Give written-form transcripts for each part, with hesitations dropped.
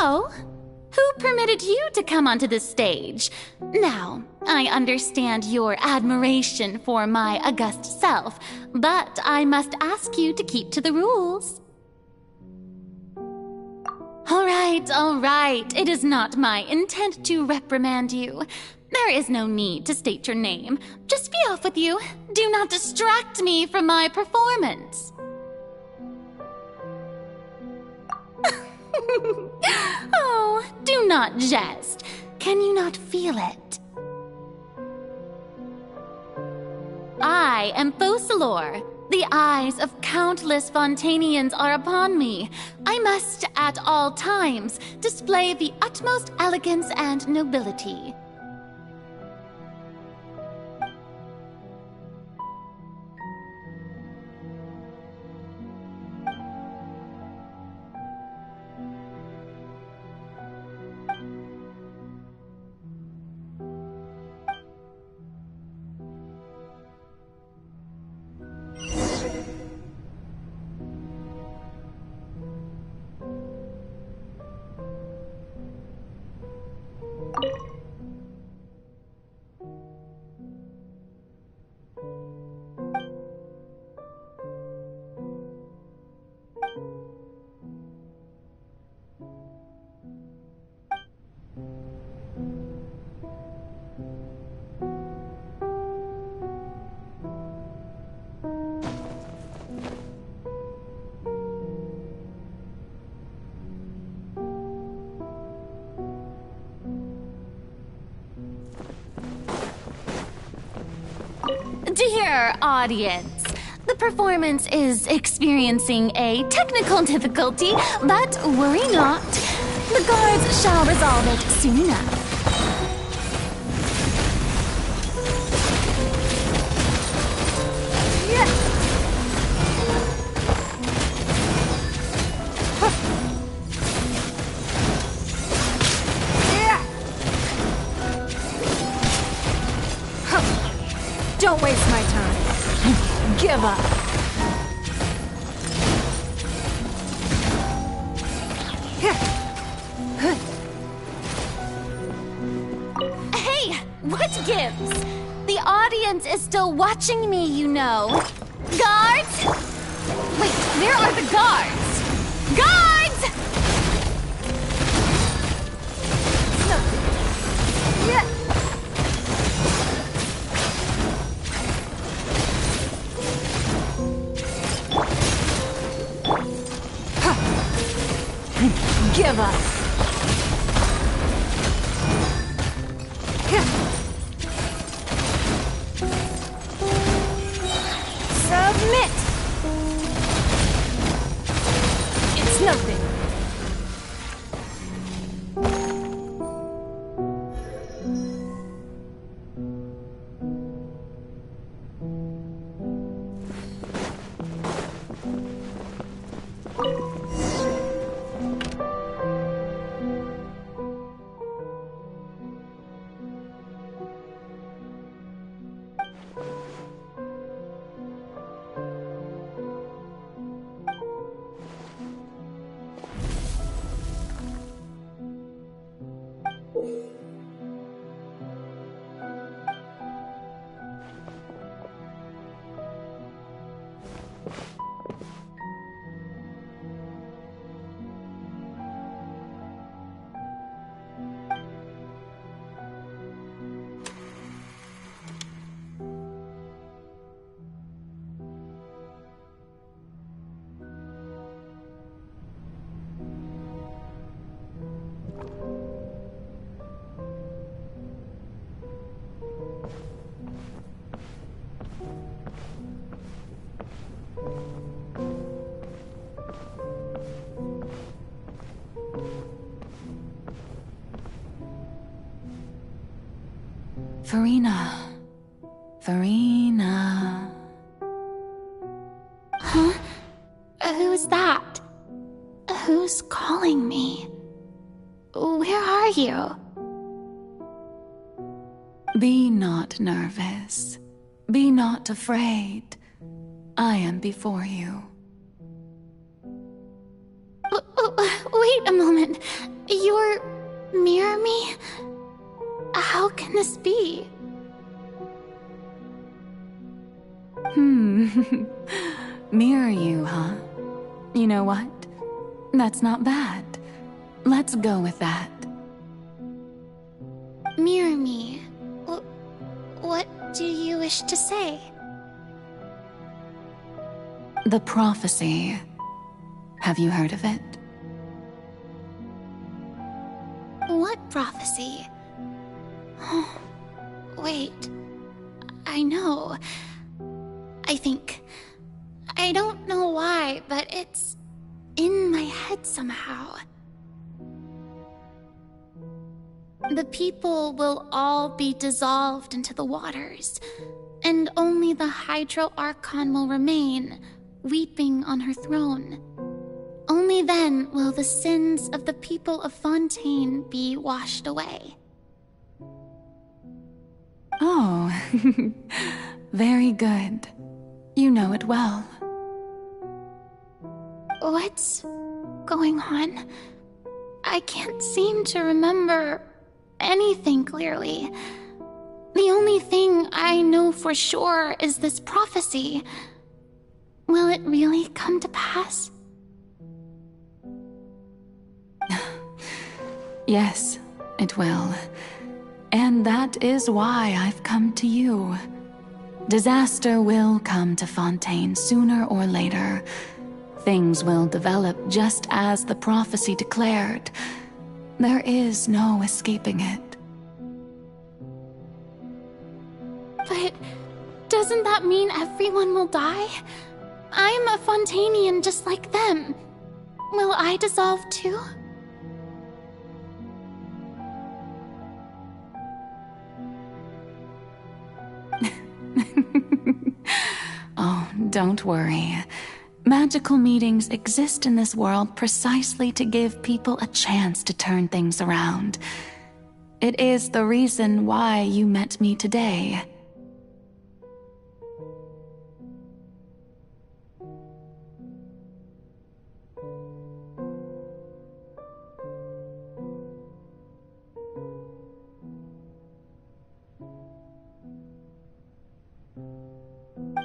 Oh? Who permitted you to come onto the stage? Now, I understand your admiration for my august self, but I must ask you to keep to the rules. All right. It is not my intent to reprimand you. There is no need to state your name. Just be off with you. Do not distract me from my performance. Oh, do not jest. Can you not feel it? I am Focalor. The eyes of countless Fontanians are upon me. I must, at all times, display the utmost elegance and nobility. Dear audience, the performance is experiencing a technical difficulty, but worry not. The guards shall resolve it soon enough. Don't waste my time. Give up. Hey, what gives? The audience is still watching me, you know. Guards! Wait, where are the guards? Guards! Yeah. Give up. Submit. It's nothing. Farina. Huh? Who's that? Who's calling me? Where are you? Be not nervous. Be not afraid. I am before you. Wait a moment. You're near me? How can this be? Mirror you, huh? You know what? That's not bad. Let's go with that. Mirror me. What do you wish to say? The prophecy. Have you heard of it? What prophecy? Oh, wait. I know. I think. I don't know why, but it's in my head somehow. The people will all be dissolved into the waters, and only the Hydro Archon will remain, weeping on her throne. Only then will the sins of the people of Fontaine be washed away. Oh, very good. You know it well. What's going on? I can't seem to remember anything clearly. The only thing I know for sure is this prophecy. Will it really come to pass? Yes, it will. And that is why I've come to you. Disaster will come to Fontaine sooner or later. Things will develop just as the prophecy declared. There is no escaping it. But doesn't that mean everyone will die? I'm a Fontainian just like them. Will I dissolve too? Oh, don't worry. Magical meetings exist in this world precisely to give people a chance to turn things around. It is the reason why you met me today.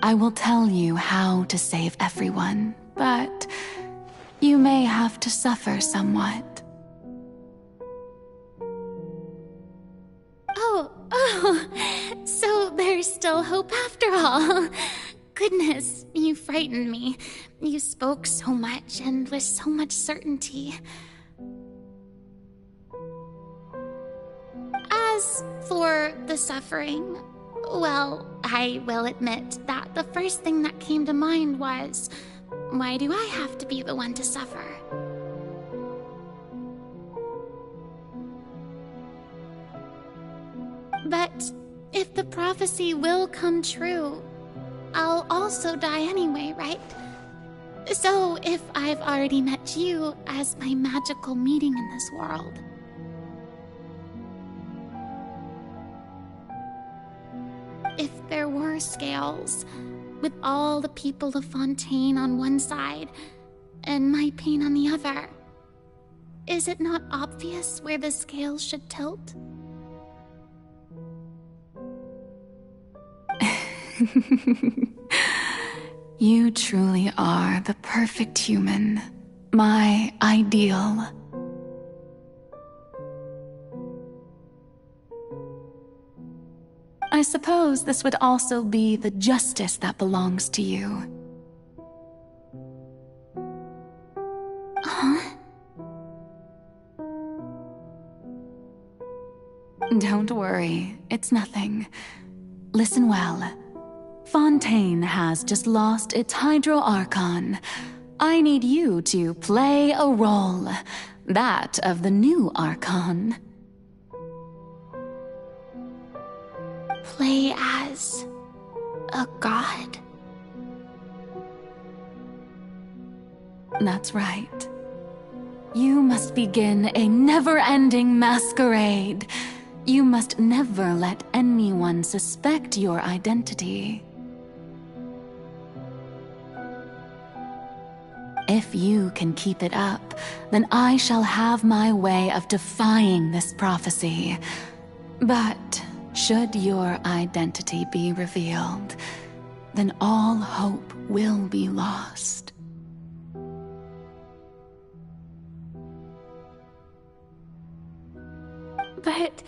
I will tell you how to save everyone, but you may have to suffer somewhat. Oh, so there's still hope after all. Goodness, you frightened me. You spoke so much and with so much certainty. As for the suffering, well, I will admit that the first thing that came to mind was, why do I have to be the one to suffer? But if the prophecy will come true, I'll also die anyway, right? So if I've already met you as my magical meeting in this world, if there were scales, with all the people of Fontaine on one side and my pain on the other, is it not obvious where the scales should tilt? You truly are the perfect human, my ideal. I suppose this would also be the justice that belongs to you. Huh? Don't worry, it's nothing. Listen well. Fontaine has just lost its Hydro Archon. I need you to play a role, that of the new Archon. Play as a god? That's right. You must begin a never-ending masquerade. You must never let anyone suspect your identity. If you can keep it up, then I shall have my way of defying this prophecy. But should your identity be revealed, then all hope will be lost. But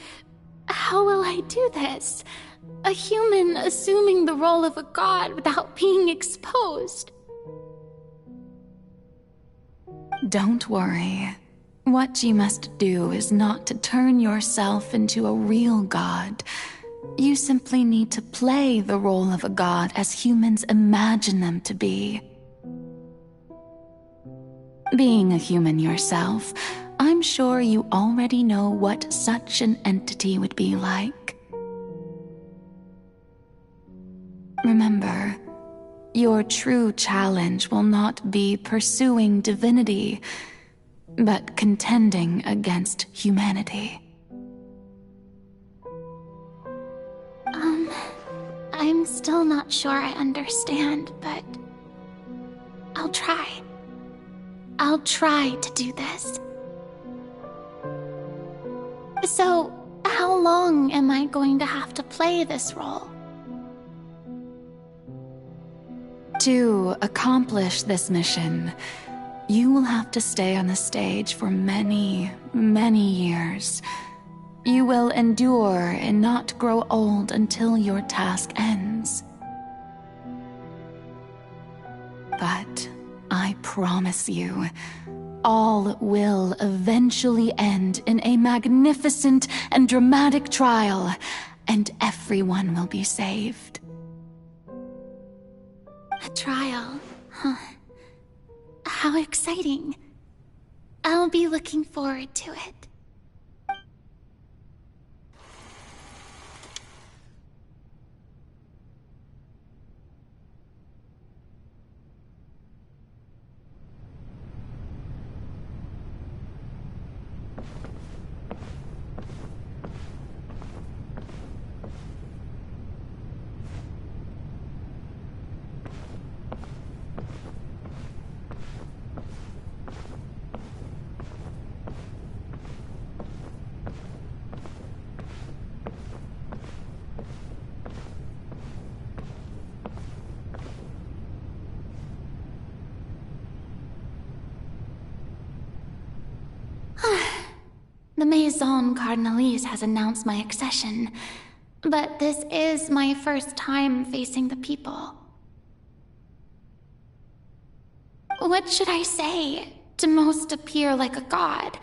how will I do this? A human assuming the role of a god without being exposed. Don't worry. What you must do is not to turn yourself into a real god. You simply need to play the role of a god as humans imagine them to be. Being a human yourself, I'm sure you already know what such an entity would be like. Remember, your true challenge will not be pursuing divinity, but contending against humanity. I'm still not sure I understand, but I'll try. I'll try to do this. So, how long am I going to have to play this role? To accomplish this mission, you will have to stay on the stage for many, many years. You will endure and not grow old until your task ends. But I promise you, all will eventually end in a magnificent and dramatic trial, and everyone will be saved. A trial, huh? How exciting. I'll be looking forward to it. The Maison Cardinalise has announced my accession, but this is my first time facing the people. What should I say to most appear like a god?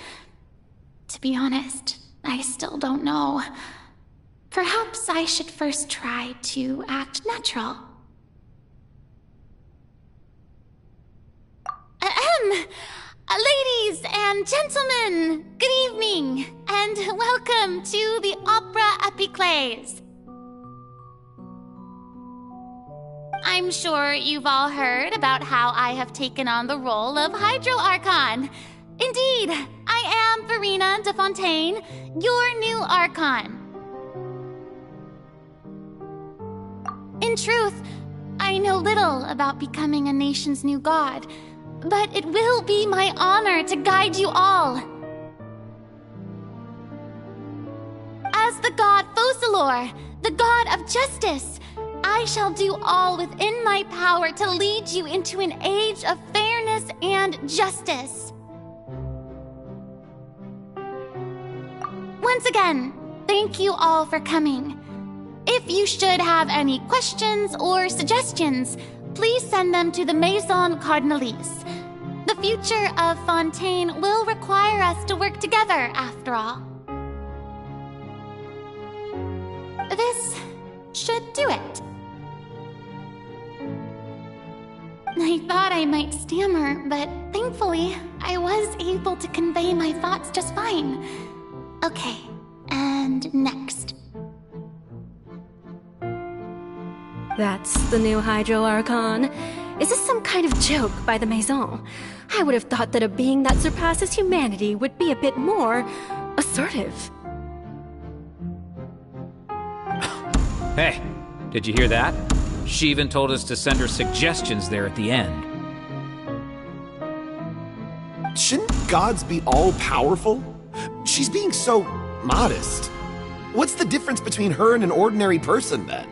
To be honest, I still don't know. Perhaps I should first try to act natural. Ahem! Ladies and gentlemen, good evening, and welcome to the Opera Epiclese. I'm sure you've all heard about how I have taken on the role of Hydro Archon. Indeed, I am Verena de Fontaine, your new Archon. In truth, I know little about becoming a nation's new god, but it will be my honor to guide you all. As the god Focalor, the god of justice, I shall do all within my power to lead you into an age of fairness and justice. Once again, thank you all for coming. If you should have any questions or suggestions, please send them to the Maison Cardinalise. The future of Fontaine will require us to work together, after all. This should do it. I thought I might stammer, but thankfully, I was able to convey my thoughts just fine. Okay, and next. That's the new Hydro Archon. Is this some kind of joke by the Maison? I would have thought that a being that surpasses humanity would be a bit more assertive. Hey, did you hear that? She even told us to send her suggestions there at the end. Shouldn't gods be all-powerful? She's being so modest. What's the difference between her and an ordinary person, then?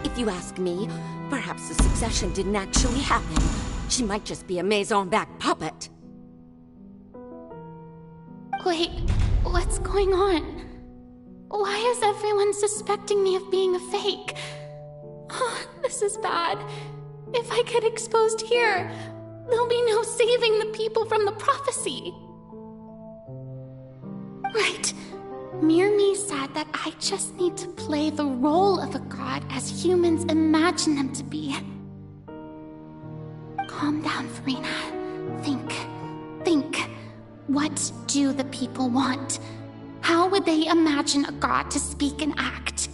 If you ask me, perhaps the succession didn't actually happen. She might just be a Maison-backed puppet. Wait, what's going on? Why is everyone suspecting me of being a fake? Oh, this is bad. If I get exposed here, there'll be no saving the people from the prophecy. Right. Mirmi said that I just need to play the role of a god as humans imagine them to be. Calm down, Farina. Think. What do the people want? How would they imagine a god to speak and act?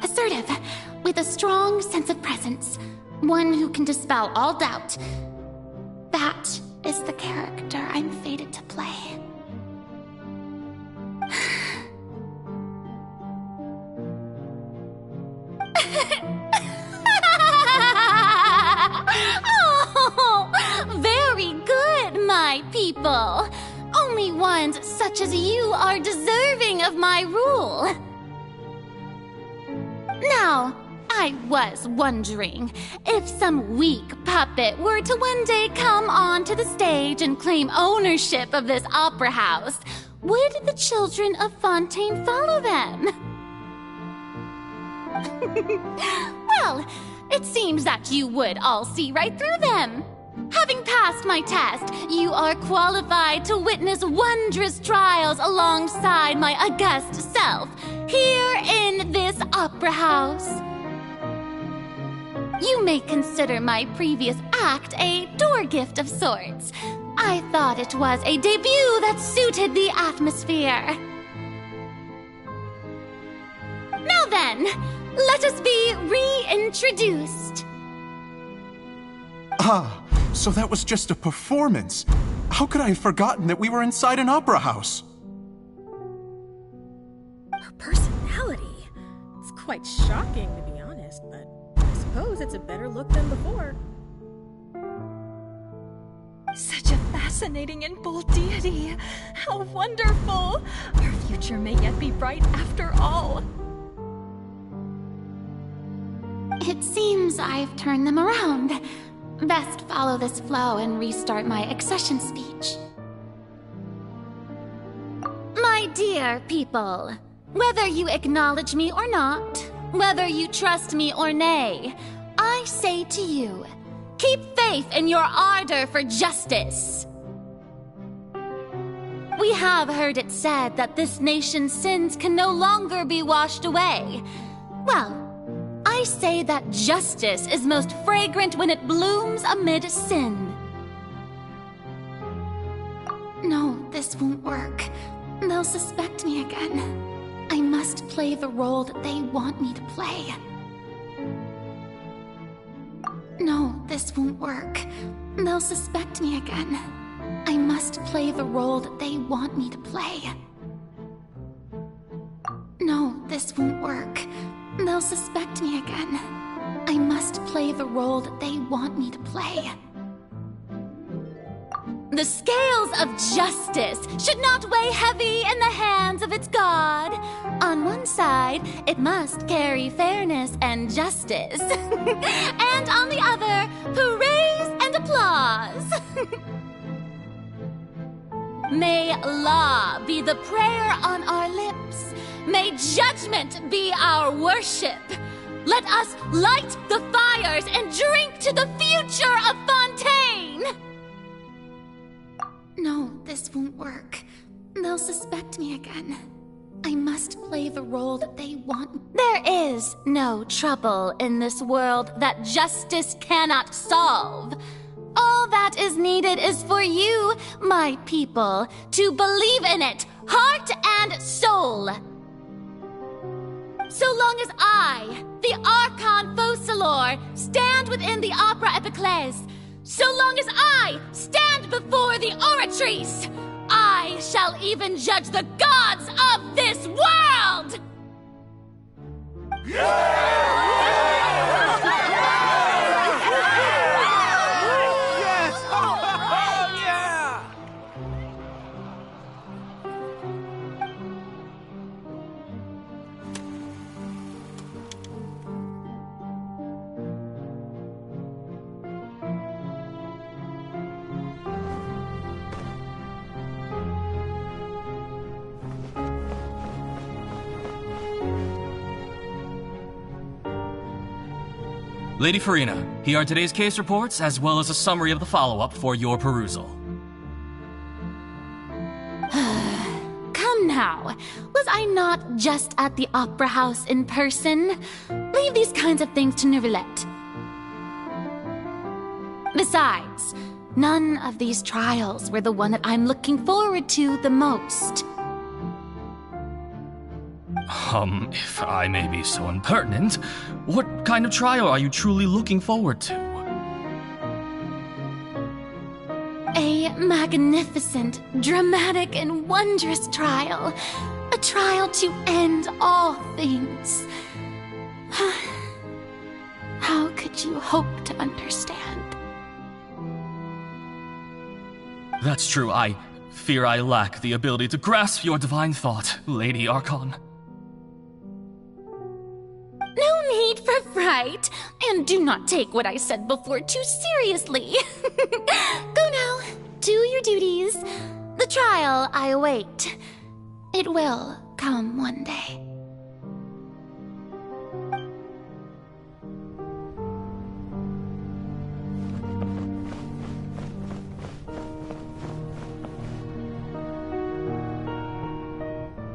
Assertive, with a strong sense of presence. One who can dispel all doubt. That is the character I'm fated to play. Oh, very good, my people. Only ones such as you are deserving of my rule. Now, I was wondering if some weak puppet were to one day come onto the stage and claim ownership of this opera house, would the children of Fontaine follow them? Well, it seems that you would all see right through them. Having passed my test, you are qualified to witness wondrous trials alongside my august self, here in this opera house. You may consider my previous act a door gift of sorts. I thought it was a debut that suited the atmosphere. Now then, let us be reintroduced. Ah, so that was just a performance. How could I have forgotten that we were inside an opera house? Her personality. It's quite shocking, to be honest, but I suppose it's a better look than before. Such a fascinating and bold deity. How wonderful! Our future may yet be bright after all. It seems I've turned them around. Best follow this flow and restart my accession speech. My dear people, whether you acknowledge me or not, whether you trust me or nay, I say to you, keep faith in your ardor for justice. We have heard it said that this nation's sins can no longer be washed away. Well, I say that justice is most fragrant when it blooms amid sin. No, this won't work. They'll suspect me again. I must play the role that they want me to play. No, this won't work. They'll suspect me again. I must play the role that they want me to play. No, this won't work. They'll suspect me again. I must play the role that they want me to play. The scales of justice should not weigh heavy in the hands of its god. On one side, it must carry fairness and justice. And on the other, praise and applause. May law be the prayer on our lips. May judgment be our worship. Let us light the fires and drink to the future of Fontaine! No, this won't work. They'll suspect me again. I must play the role that they want. There is no trouble in this world that justice cannot solve. All that is needed is for you, my people, to believe in it, heart and soul. So long as I, the Archon Focalor, stand within the Opera Epiclese, so long as I stand before the Oratrice, I shall even judge the gods of this world! Lady Farina, here are today's case reports, as well as a summary of the follow-up for your perusal. Come now. Was I not just at the Opera House in person? Leave these kinds of things to Neuvillette. Besides, none of these trials were the one that I'm looking forward to the most. If I may be so impertinent, what kind of trial are you truly looking forward to? A magnificent, dramatic, and wondrous trial. A trial to end all things. How could you hope to understand? That's true. I fear I lack the ability to grasp your divine thought, Lady Archon. No need for fright, and do not take what I said before too seriously. Go now, do your duties. The trial I await. It will come one day.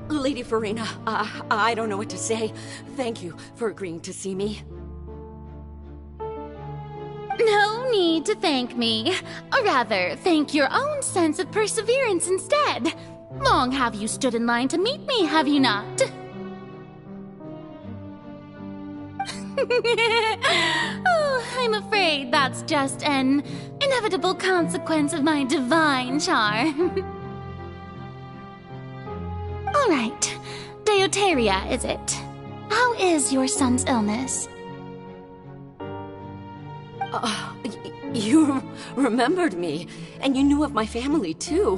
Lady Farina, I don't know what to say. Thank you for agreeing to see me. No need to thank me. Or rather, thank your own sense of perseverance instead. Long have you stood in line to meet me, have you not? Oh, I'm afraid that's just an inevitable consequence of my divine charm. All right. Deuteria, is it? How is your son's illness? You remembered me, and you knew of my family, too.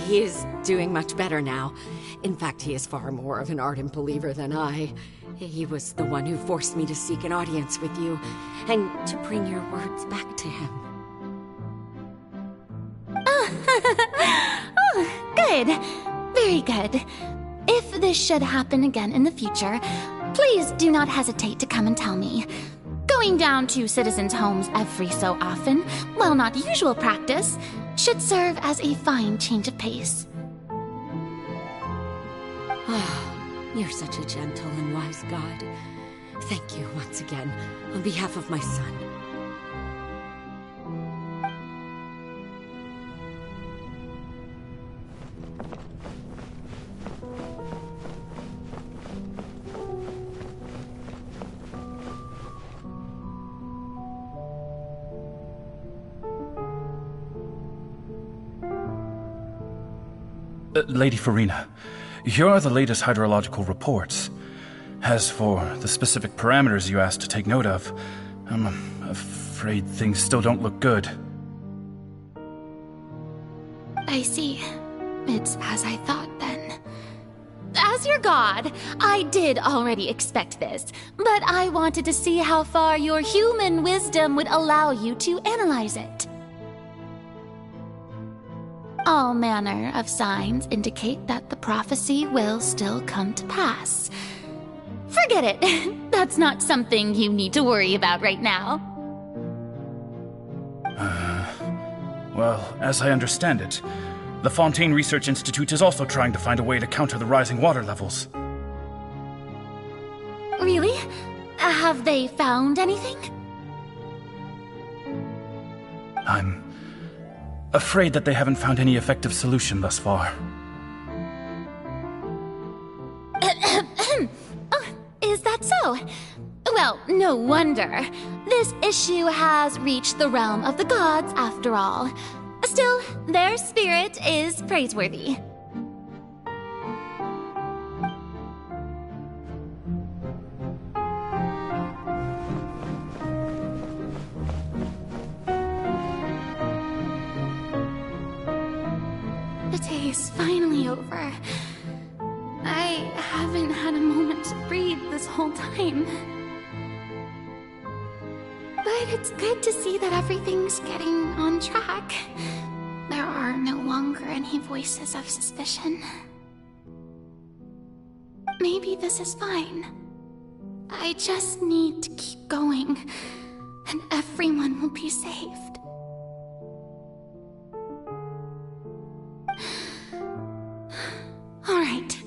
He is doing much better now. In fact, he is far more of an ardent believer than I. He was the one who forced me to seek an audience with you, and to bring your words back to him. Oh, good. Very good. If this should happen again in the future, please do not hesitate to come and tell me. Going down to citizens' homes every so often, while not usual practice, should serve as a fine change of pace. You're such a gentle and wise god. Thank you once again, on behalf of my son. Lady Farina, here are the latest hydrological reports. As for the specific parameters you asked to take note of, I'm afraid things still don't look good. I see. It's as I thought, then. As your god, I did already expect this, but I wanted to see how far your human wisdom would allow you to analyze it. All manner of signs indicate that the prophecy will still come to pass. Forget it. That's not something you need to worry about right now. Well, as I understand it, the Fontaine Research Institute is also trying to find a way to counter the rising water levels. Really? Have they found anything? I'm afraid that they haven't found any effective solution thus far. Oh, is that so? Well, no wonder. This issue has reached the realm of the gods, after all. Still, their spirit is praiseworthy. The day is finally over. I haven't had a moment to breathe this whole time. But it's good to see that everything's getting on track. There are no longer any voices of suspicion. Maybe this is fine. I just need to keep going, and everyone will be saved. Alright,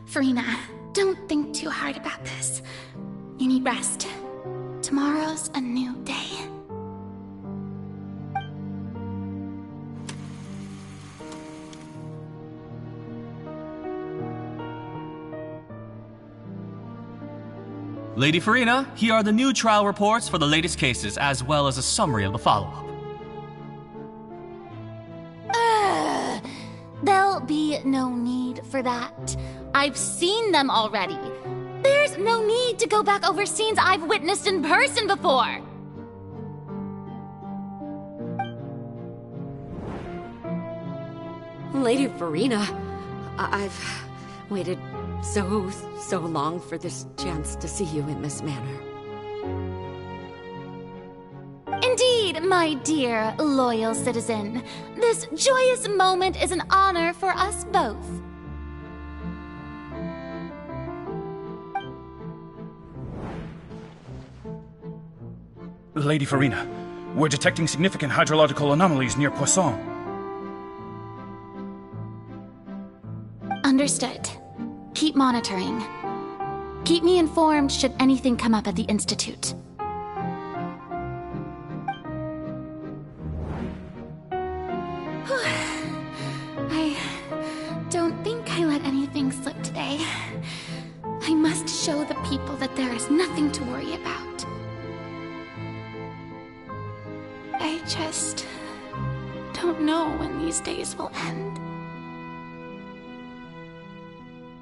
Farina, don't think too hard about this. You need rest. Tomorrow's a new day. Lady Farina, here are the new trial reports for the latest cases, as well as a summary of the follow-up. There'll be no need for that. I've seen them already. There's no need to go back over scenes I've witnessed in person before. Lady Farina, I've waited so long for this chance to see you in this manner. Indeed, my dear, loyal citizen. This joyous moment is an honor for us both. Lady Farina, we're detecting significant hydrological anomalies near Poisson. Understood. Keep monitoring. Keep me informed should anything come up at the Institute. I don't think I let anything slip today. I must show the people that there is nothing to worry about. I just don't know when these days will end.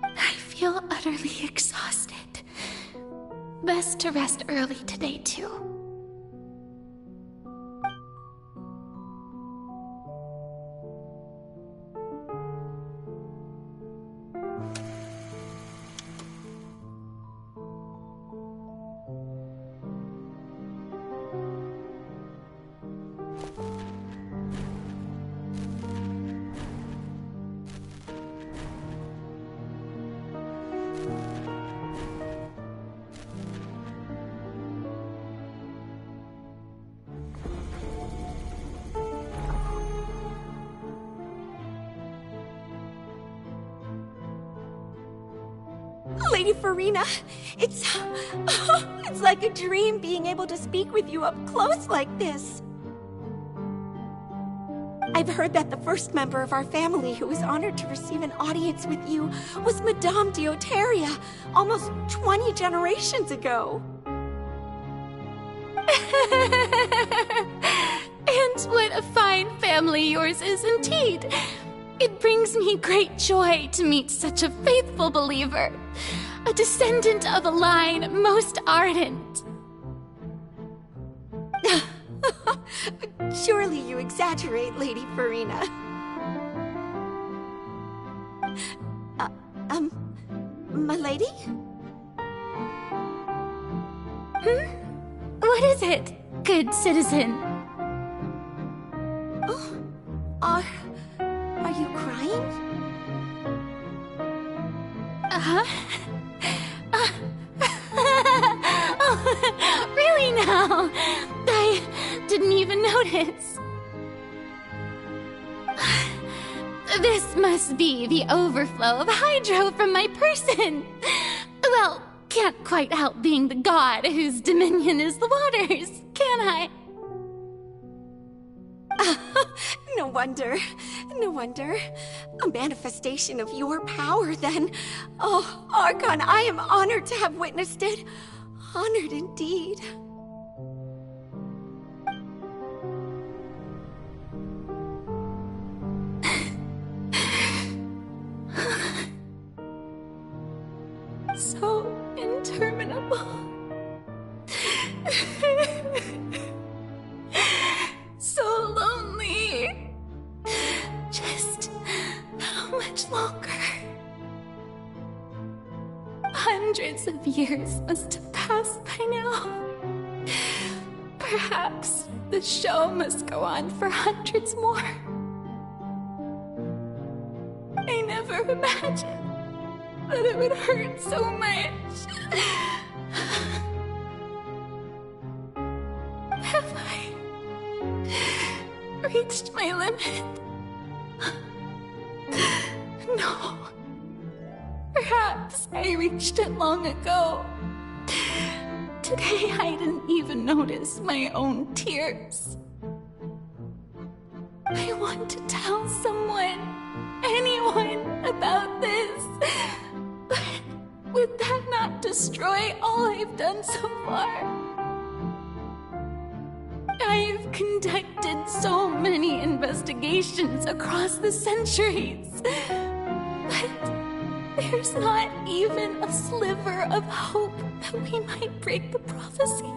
I feel utterly exhausted. Best to rest early today, too. Lady Farina, it's like a dream being able to speak with you up close like this. I've heard that the first member of our family who was honored to receive an audience with you was Madame Dioteria, almost 20 generations ago. And what a fine family yours is indeed. It brings me great joy to meet such a faithful believer, a descendant of a line most ardent. Surely you exaggerate, Lady Farina. My lady? What is it, good citizen? Oh, are you crying? Oh, really now? I didn't even notice. This must be the overflow of hydro from my person. Well, can't quite help being the god whose dominion is the waters, can I? No wonder. No wonder. A manifestation of your power, then. Oh, Archon, I am honored to have witnessed it. Honored indeed. So interminable. So lonely. Just how much longer? Hundreds of years must have passed by now. Perhaps the show must go on for hundreds more. I never imagined that it would hurt so much. Have I reached my limit? No. Perhaps I reached it long ago. Today I didn't even notice my own tears. I want to tell someone, anyone, about this. But would that not destroy all I've done so far? I've conducted so many investigations across the centuries. But there's not even a sliver of hope that we might break the prophecy.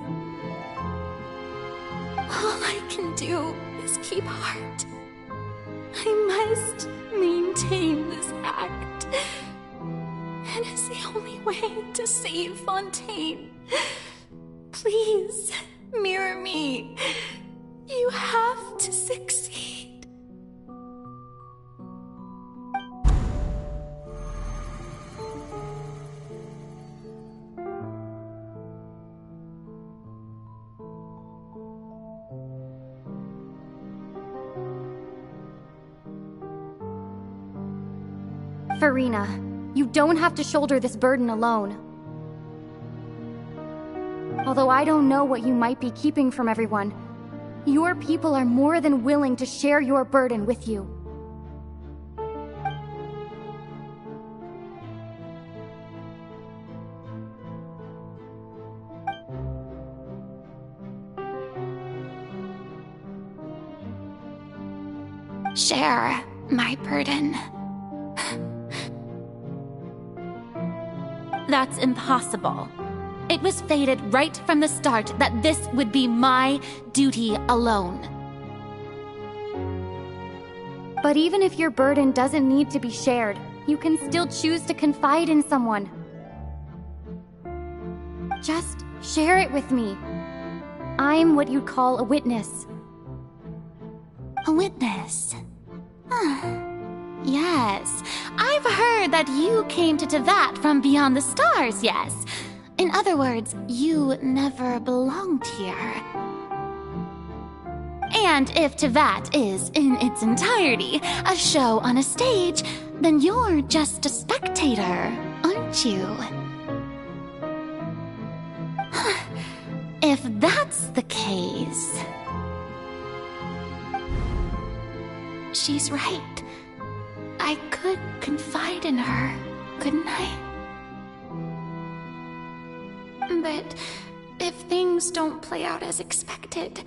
All I can do is keep heart. I must maintain this act. And it's the only way to save Fontaine. Please, mirror me. You have to succeed. Farina, you don't have to shoulder this burden alone. Although I don't know what you might be keeping from everyone, your people are more than willing to share your burden with you. Share my burden. That's impossible. It was fated right from the start that this would be my duty alone. But even if your burden doesn't need to be shared, you can still choose to confide in someone. Just share it with me. I'm what you'd call a witness. A witness? Yes, I've heard that you came to Tevat from beyond the stars, yes. In other words, you never belonged here. And if Tevat is, in its entirety, a show on a stage, then you're just a spectator, aren't you? If that's the case... She's right. I could confide in her, couldn't I? But if things don't play out as expected,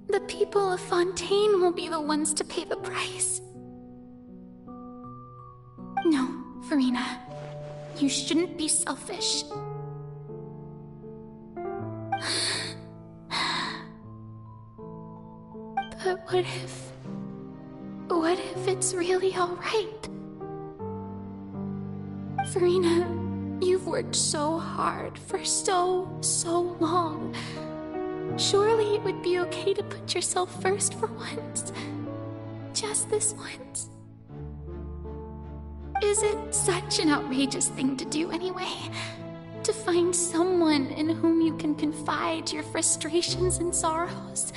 the people of Fontaine will be the ones to pay the price. No, Farina. You shouldn't be selfish. But what if it's really all right? Farina, you've worked so hard for so long. Surely it would be okay to put yourself first for once. Just this once. Is it such an outrageous thing to do anyway? To find someone in whom you can confide your frustrations and sorrows?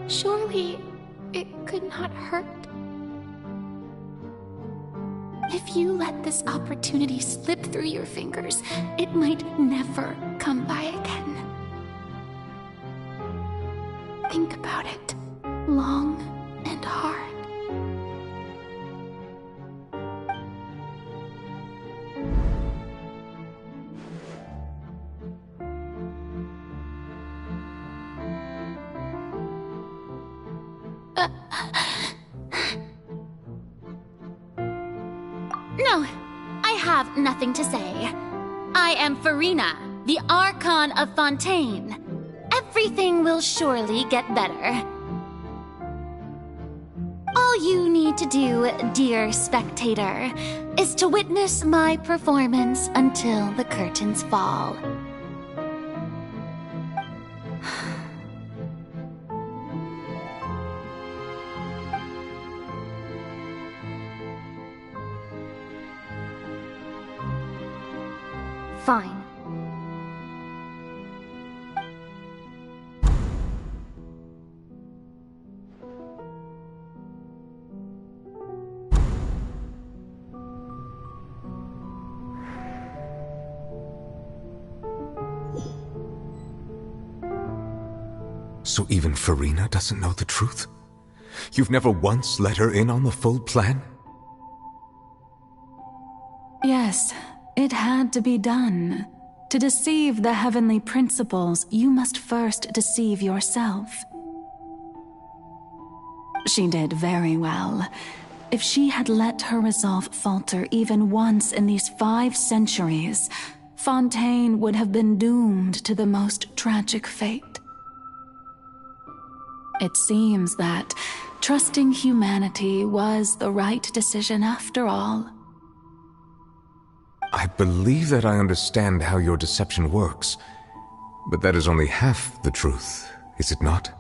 Surely it could not hurt. If you let this opportunity slip through your fingers, it might never come by again. Think about it. long and hard. No, I have nothing to say. I am Farina, the Archon of Fontaine. Everything will surely get better. All you need to do, dear spectator, is to witness my performance until the curtains fall. Fine. So even Farina doesn't know the truth? You've never once let her in on the full plan? Yes, it had to be done. To deceive the heavenly principles, you must first deceive yourself. She did very well. If she had let her resolve falter even once in these 5 centuries, Fontaine would have been doomed to the most tragic fate. It seems that trusting humanity was the right decision after all. I believe that I understand how your deception works, but that is only half the truth, is it not?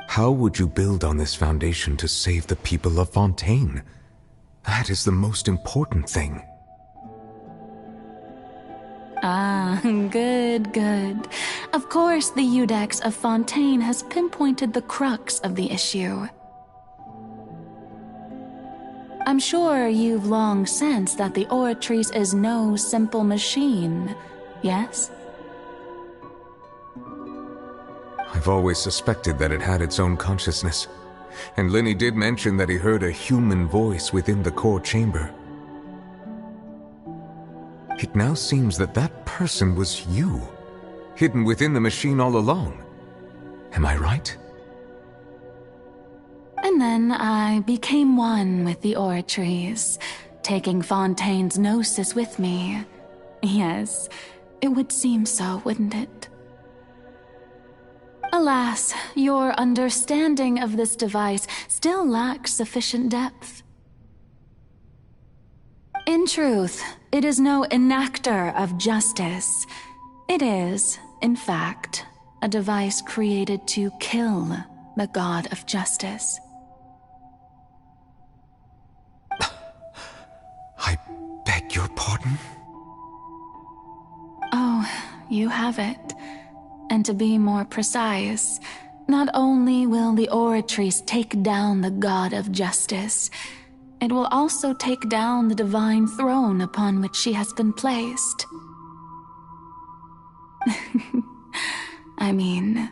How would you build on this foundation to save the people of Fontaine? That is the most important thing. Ah, good. Of course, the Iudex of Fontaine has pinpointed the crux of the issue. I'm sure you've long sensed that the Oratrice is no simple machine, yes? I've always suspected that it had its own consciousness, and Linny did mention that he heard a human voice within the core chamber. It now seems that that person was you, hidden within the machine all along. Am I right? And then I became one with the Oratrice, taking Fontaine's gnosis with me. Yes, it would seem so, wouldn't it? Alas, your understanding of this device still lacks sufficient depth. In truth, it is no enactor of justice. It is, in fact, a device created to kill the god of justice. I beg your pardon? Oh, you have it. And to be more precise, not only will the Oratrice take down the god of justice, it will also take down the divine throne upon which she has been placed. I mean,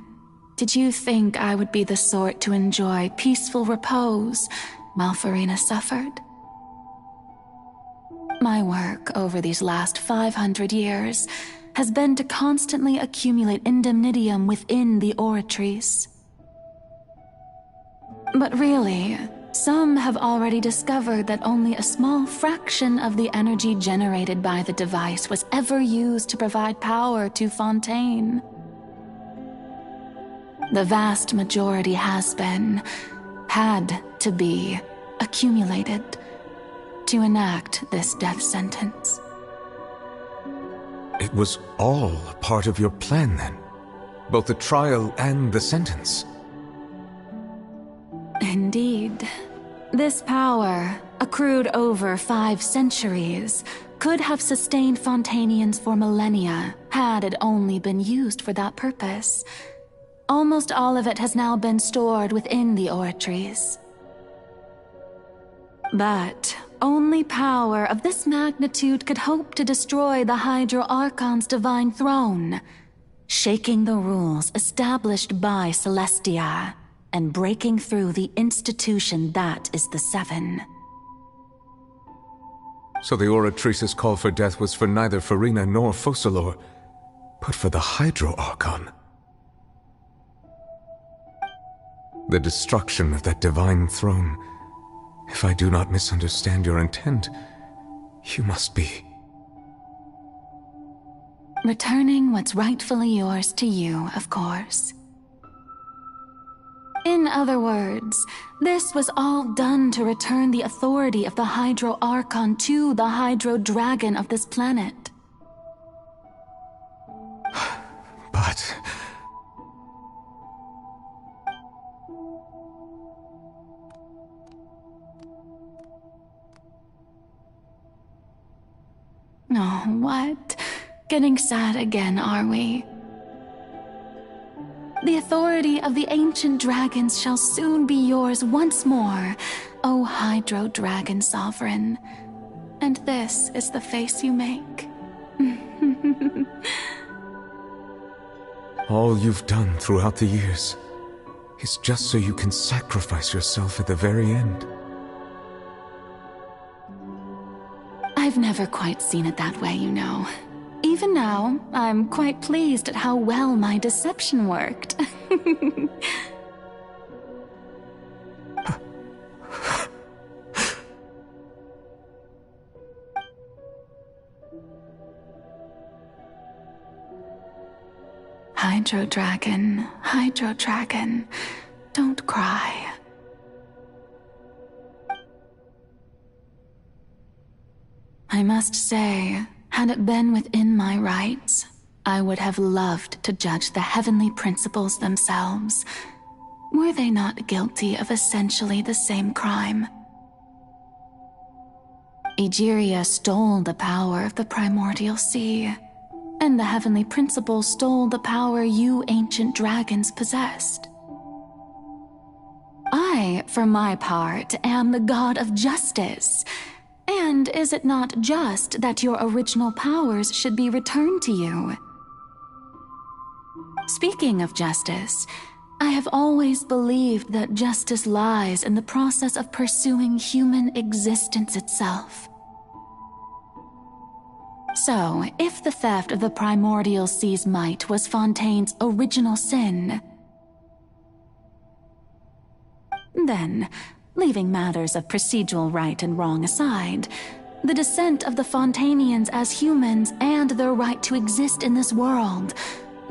did you think I would be the sort to enjoy peaceful repose while Farina suffered? My work over these last 500 years has been to constantly accumulate indemnitium within the Oratrice. But really, some have already discovered that only a small fraction of the energy generated by the device was ever used to provide power to Fontaine. The vast majority had to be, accumulated to enact this death sentence. It was all part of your plan then? Both the trial and the sentence? Indeed. This power, accrued over 5 centuries, could have sustained Fontainians for millennia had it only been used for that purpose. Almost all of it has now been stored within the Oratrice. But only power of this magnitude could hope to destroy the Hydro Archon's divine throne. shaking the rules established by Celestia, and breaking through the institution that is the Seven. So the Oratrice's call for death was for neither Farina nor Focalor, but for the Hydro Archon. The destruction of that divine throne. If I do not misunderstand your intent, you must be... returning what's rightfully yours to you, of course. In other words, this was all done to return the authority of the Hydro Archon to the Hydro Dragon of this planet. But... Oh, what? Getting sad again, are we? The authority of the ancient dragons shall soon be yours once more, O Hydro Dragon Sovereign. And this is the face you make. all you've done throughout the years is just so you can sacrifice yourself at the very end. I've never quite seen it that way, you know. Even now, I'm quite pleased at how well my deception worked. Hydro Dragon, don't cry. I must say, had it been within my rights, I would have loved to judge the heavenly principles themselves. Were they not guilty of essentially the same crime? Egeria stole the power of the primordial sea, and the heavenly principles stole the power you ancient dragons possessed. I, for my part, am the god of justice. And is it not just that your original powers should be returned to you? Speaking of justice, I have always believed that justice lies in the process of pursuing human existence itself. So, if the theft of the primordial sea's might was Fontaine's original sin, then, leaving matters of procedural right and wrong aside, the descent of the Fontainians as humans and their right to exist in this world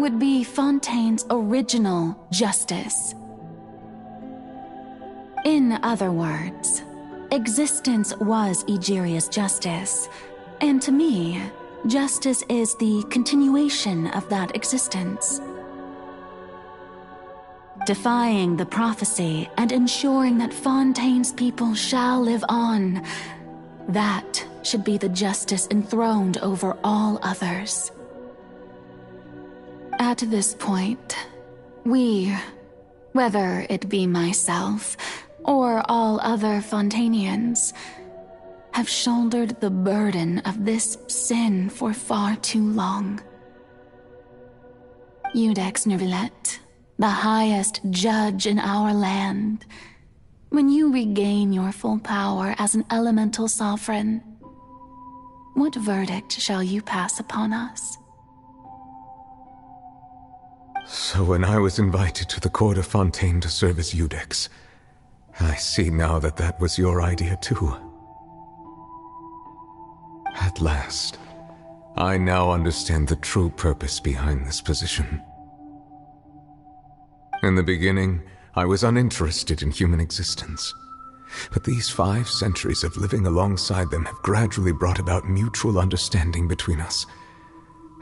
would be Fontaine's original justice. In other words, existence was Egeria's justice, and to me, justice is the continuation of that existence. Defying the prophecy and ensuring that Fontaine's people shall live on, that should be the justice enthroned over all others. At this point, we, whether it be myself or all other Fontainians, have shouldered the burden of this sin for far too long. Iudex Nervillet, the highest judge in our land, when you regain your full power as an elemental sovereign, what verdict shall you pass upon us? So when I was invited to the court of Fontaine to serve as Iudex, I see now that that was your idea too. At last, I now understand the true purpose behind this position. In the beginning, I was uninterested in human existence. But these 5 centuries of living alongside them have gradually brought about mutual understanding between us.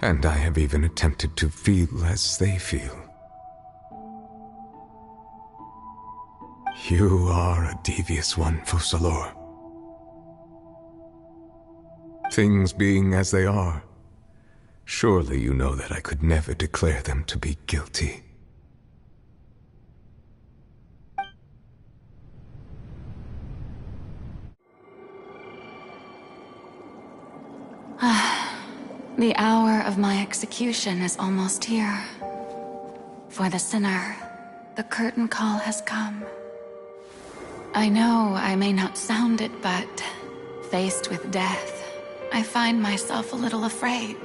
And I have even attempted to feel as they feel. You are a devious one, Focalor. Things being as they are, surely you know that I could never declare them to be guilty. The hour of my execution is almost here. For the sinner, the curtain call has come. I know I may not sound it, but faced with death, I find myself a little afraid.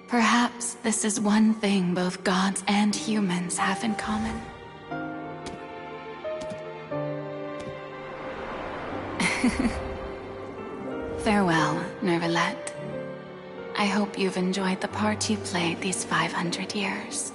Perhaps this is one thing both gods and humans have in common. Farewell, Nervalette. I hope you've enjoyed the part you played these 500 years.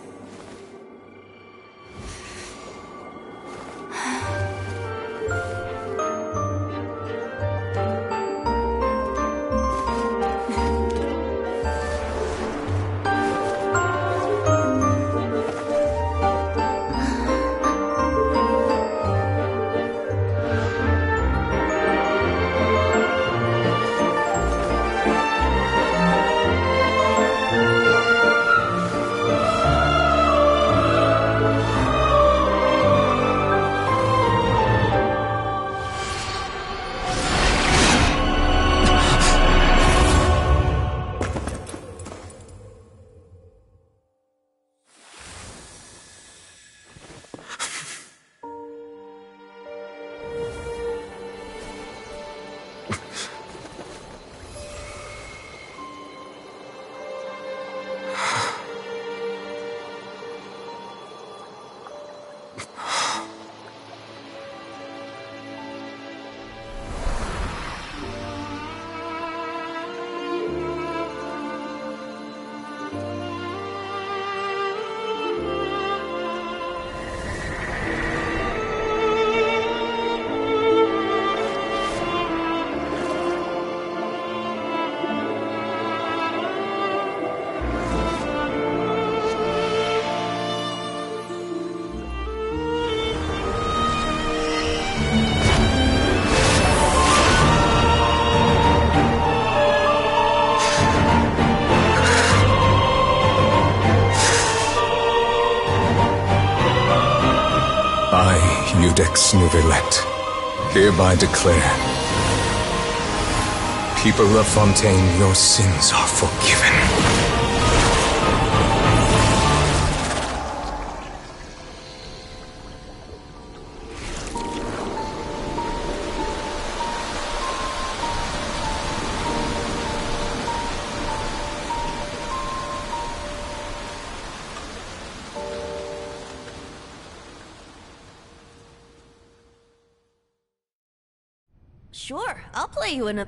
Iudex Nervalette, hereby declare, people of Fontaine, your sins are forgiven. Sure, I'll play you in a...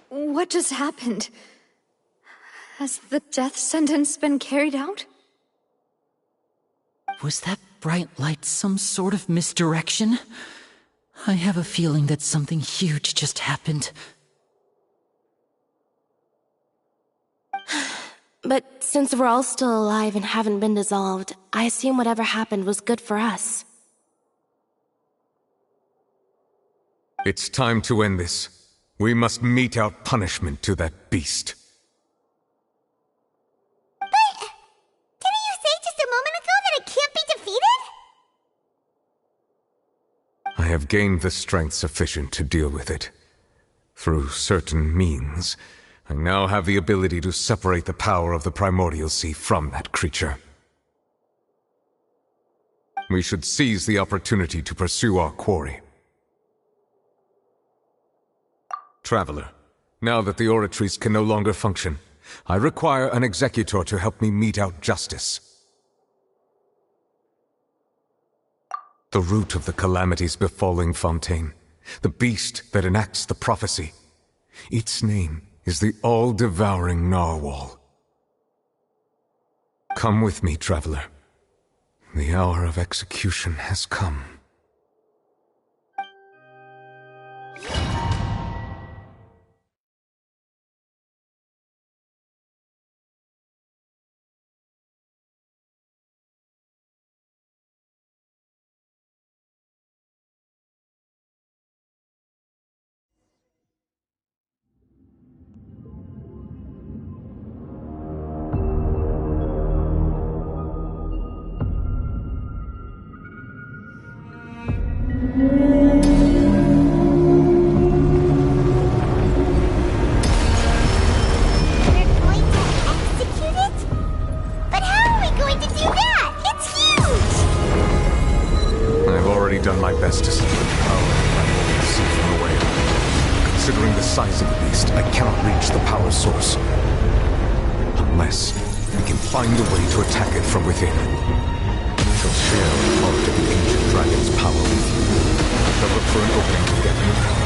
What just happened? Has the death sentence been carried out? Was that bright light some sort of misdirection? I have a feeling that something huge just happened. But since we're all still alive and haven't been dissolved, I assume whatever happened was good for us. It's time to end this. We must mete out punishment to that beast. Didn't you say just a moment ago that it can't be defeated? I have gained the strength sufficient to deal with it. Through certain means, I now have the ability to separate the power of the Primordial Sea from that creature. We should seize the opportunity to pursue our quarry. Traveler, now that the oratories can no longer function, I require an executor to help me mete out justice. The root of the calamities befalling Fontaine, the beast that enacts the prophecy, its name is the all-devouring Narwhal. Come with me, traveler. The hour of execution has come. done my best to see the power I see from the whale. Considering the size of the beast, I cannot reach the power source. Unless we can find a way to attack it from within. Shall share a part of the ancient dragon's power with you. Shall look for an opening together.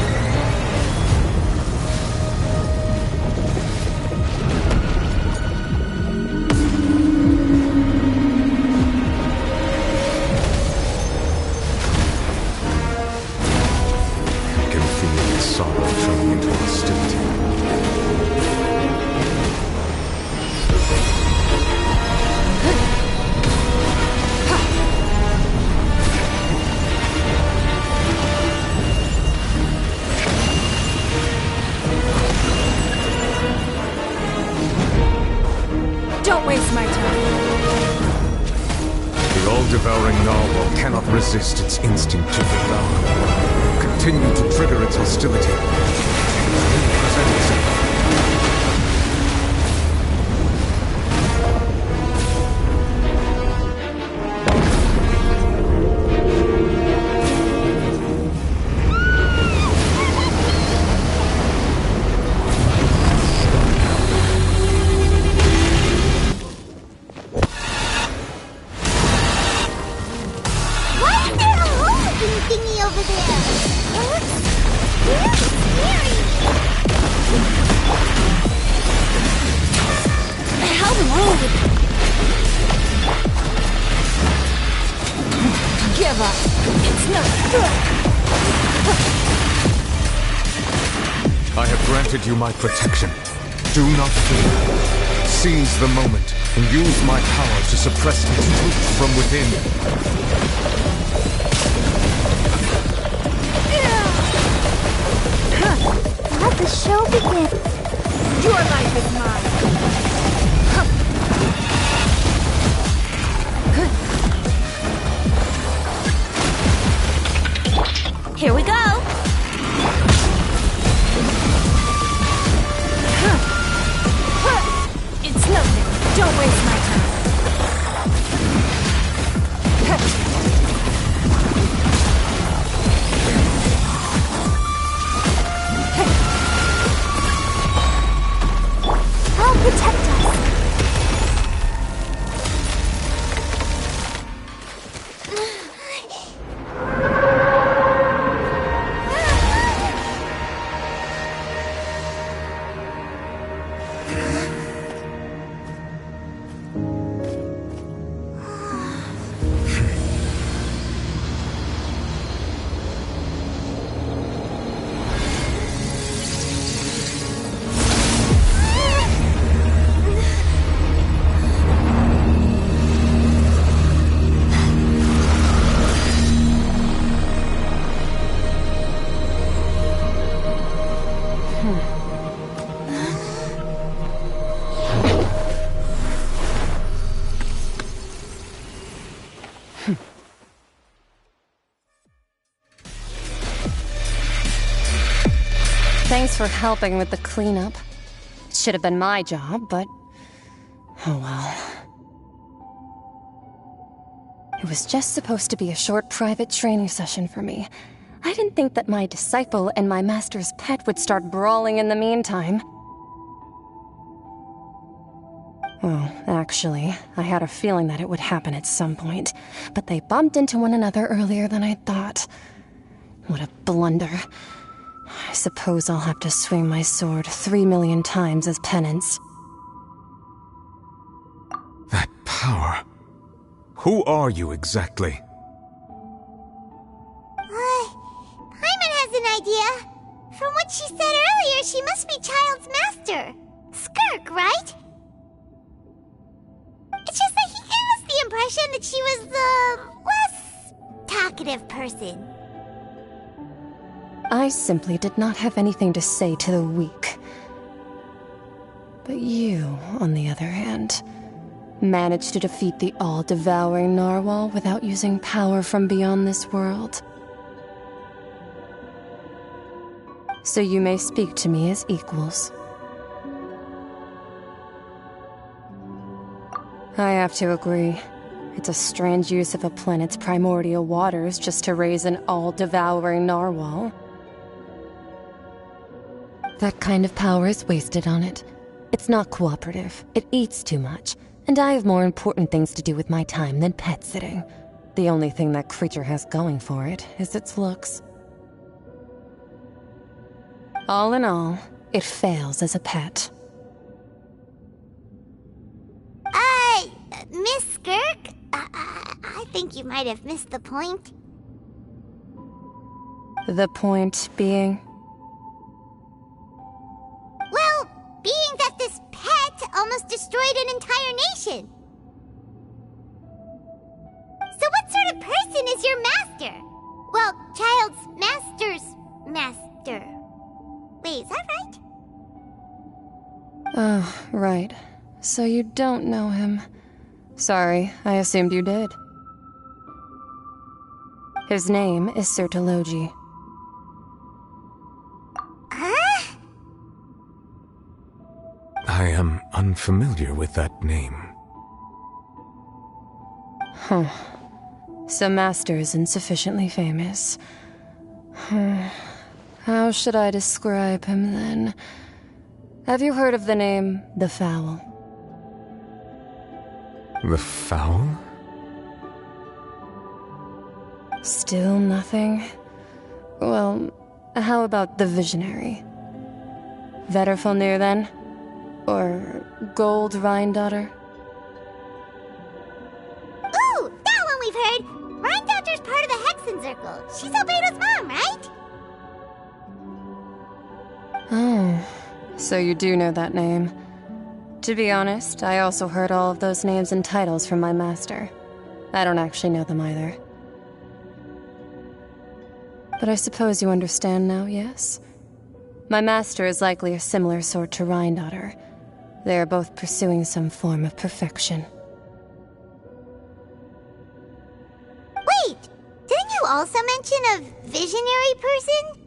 Don't waste my time. The all-devouring narwhal cannot resist its instinct to devour. Continue to trigger its hostility. It will present itself. I have granted you my protection. Do not fear. Seize the moment and use my power to suppress its truth from within. Let the show begin. Your life is mine. Here we go. It's nothing. Don't waste my time. I'll protect us. Thanks for helping with the cleanup. It should have been my job, but... oh well. It was just supposed to be a short private training session for me. I didn't think that my disciple and my master's pet would start brawling in the meantime. Well, actually, I had a feeling that it would happen at some point, but they bumped into one another earlier than I thought. What a blunder. I suppose I'll have to swing my sword 3 million times as penance. That power. Who are you exactly? Paimon has an idea. From what she said earlier, she must be Child's master. Skirk, right? It's just that he gave us the impression that she was the less talkative person. I simply did not have anything to say to the weak. But you, on the other hand, managed to defeat the all-devouring narwhal without using power from beyond this world. So you may speak to me as equals. I have to agree. It's a strange use of a planet's primordial waters just to raise an all-devouring narwhal. That kind of power is wasted on it. It's not cooperative. It eats too much. And I have more important things to do with my time than pet sitting. The only thing that creature has going for it is its looks. All in all, it fails as a pet. Miss Skirk? I think you might have missed the point. The point being? Well, being that this pet almost destroyed an entire nation. So what sort of person is your master? Well, child's master's master. Wait, is that right? Oh, right. So you don't know him. Sorry, I assumed you did. His name is Sertologi. Huh? I am unfamiliar with that name. Huh. So Master isn't sufficiently famous. How should I describe him then? Have you heard of the name The Fowl? The Fowl? Still nothing? Well, how about the Visionary? Vetterfalnir then? Or Gold Rhindaughter? Ooh, that one we've heard! Rhindaughter's part of the Hexen Circle. She's Albedo's mom, right? Oh, so you do know that name. To be honest, I also heard all of those names and titles from my master. I don't actually know them either. But I suppose you understand now, yes? My master is likely a similar sort to Rhindaughter. They are both pursuing some form of perfection. Wait! Didn't you also mention a visionary person?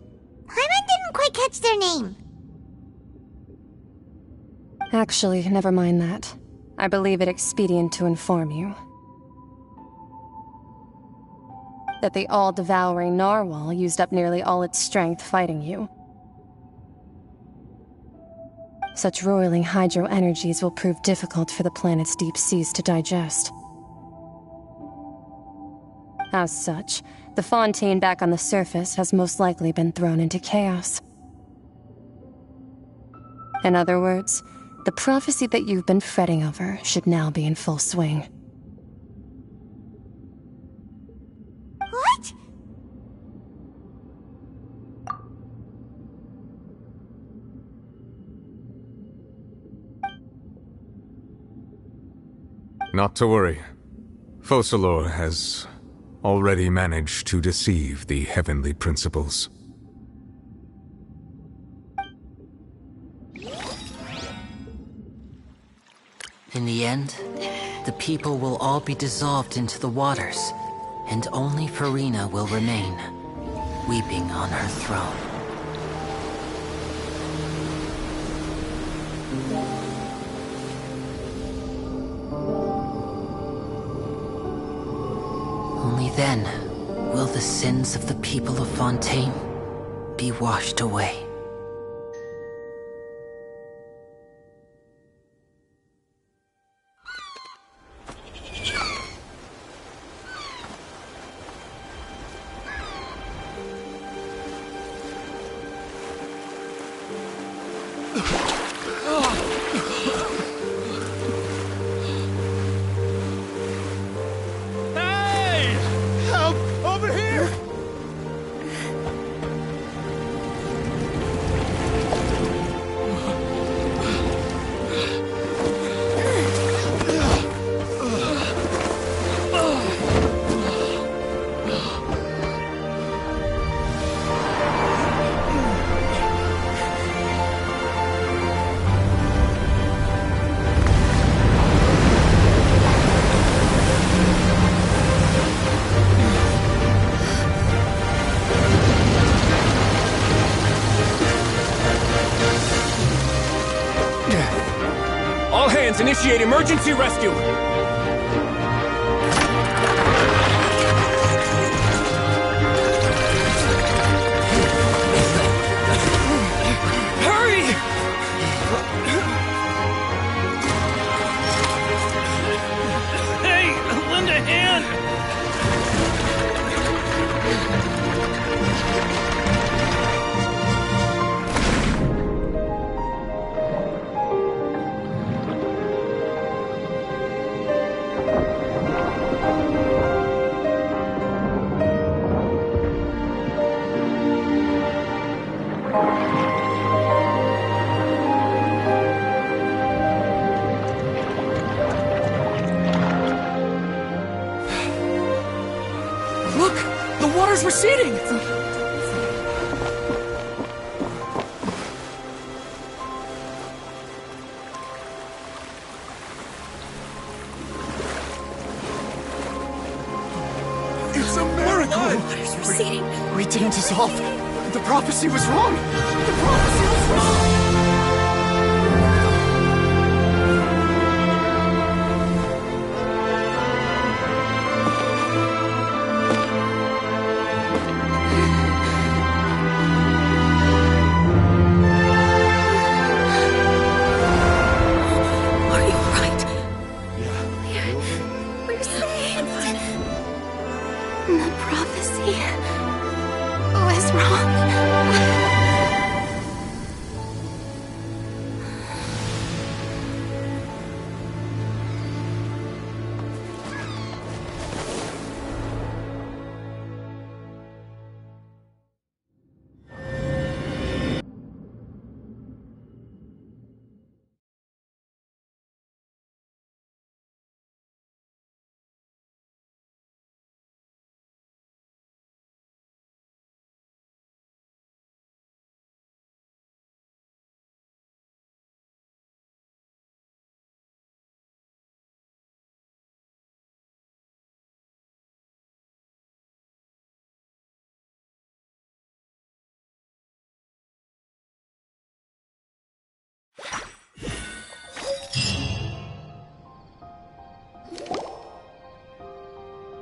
Paimon didn't quite catch their name. Actually, never mind that. I believe it expedient to inform you that the all-devouring narwhal used up nearly all its strength fighting you. Such roiling hydro energies will prove difficult for the planet's deep seas to digest. As such, the fontaine back on the surface has most likely been thrown into chaos. In other words, the prophecy that you've been fretting over should now be in full swing. What? Not to worry. Focalor has already managed to deceive the heavenly principles. In the end, the people will all be dissolved into the waters, and only Farina will remain, weeping on her throne. Only then will the sins of the people of Fontaine be washed away. Initiate emergency rescue! is receding! It's a miracle! Water's receding. We didn't dissolve. The prophecy was wrong. The prophecy was wrong! We're saved! The prophecy was wrong.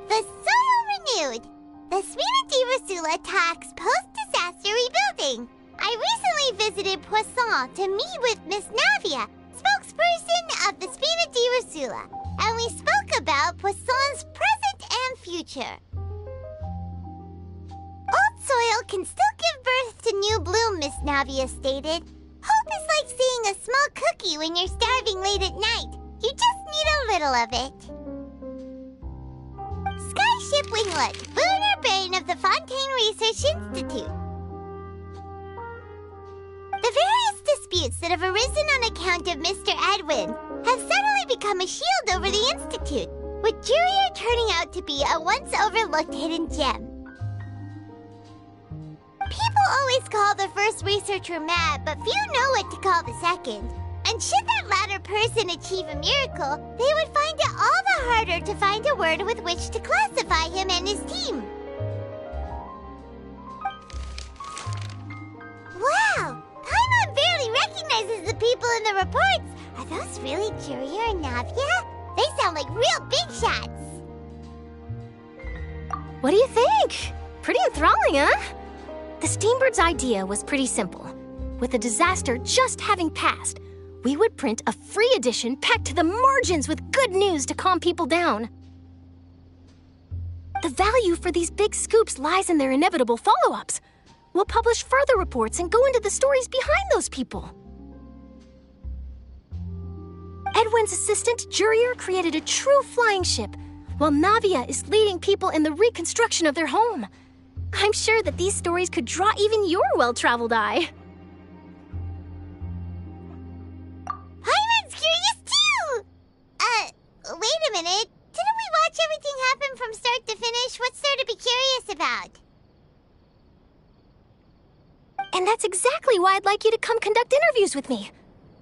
The soil renewed. The Spina attacks post-disaster rebuilding. I recently visited Poisson to meet with Miss Navia, spokesperson of the Spina di Rosula, and we spoke about Poisson's present and future. Old soil can still give birth to new bloom, Miss Navia stated. Hope is like seeing a small cookie when you're starving late at night. You just need a little of it. Skyship Winglet, lunar brain of the Fontaine Research Institute. The various disputes that have arisen on account of Mr. Edwin have suddenly become a shield over the Institute, with Jurier turning out to be a once-overlooked hidden gem. People always call the first researcher mad, but few know what to call the second. And should that latter person achieve a miracle, they would find it all the harder to find a word with which to classify him and his team. Wow! Paimon barely recognizes the people in the reports. Are those really Jurier and Navia? They sound like real big shots. What do you think? Pretty enthralling, huh? The Steambird's idea was pretty simple. With the disaster just having passed, we would print a free edition packed to the margins with good news to calm people down. The value for these big scoops lies in their inevitable follow-ups. We'll publish further reports and go into the stories behind those people. Edwin's assistant, Jurier, created a true flying ship, while Navia is leading people in the reconstruction of their home. I'm sure that these stories could draw even your well-traveled eye. Paimon's curious too! Wait a minute. Didn't we watch everything happen from start to finish? What's there to be curious about? And that's exactly why I'd like you to come conduct interviews with me.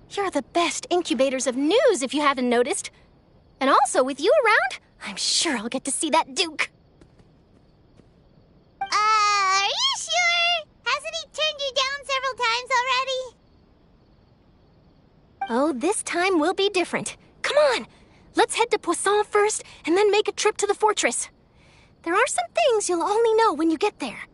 You're the best incubators of news, if you haven't noticed. And also, with you around, I'm sure I'll get to see that Duke. Are you sure? Hasn't he turned you down several times already? Oh, this time will be different. Come on, let's head to Poisson first, and then make a trip to the fortress. There are some things you'll only know when you get there.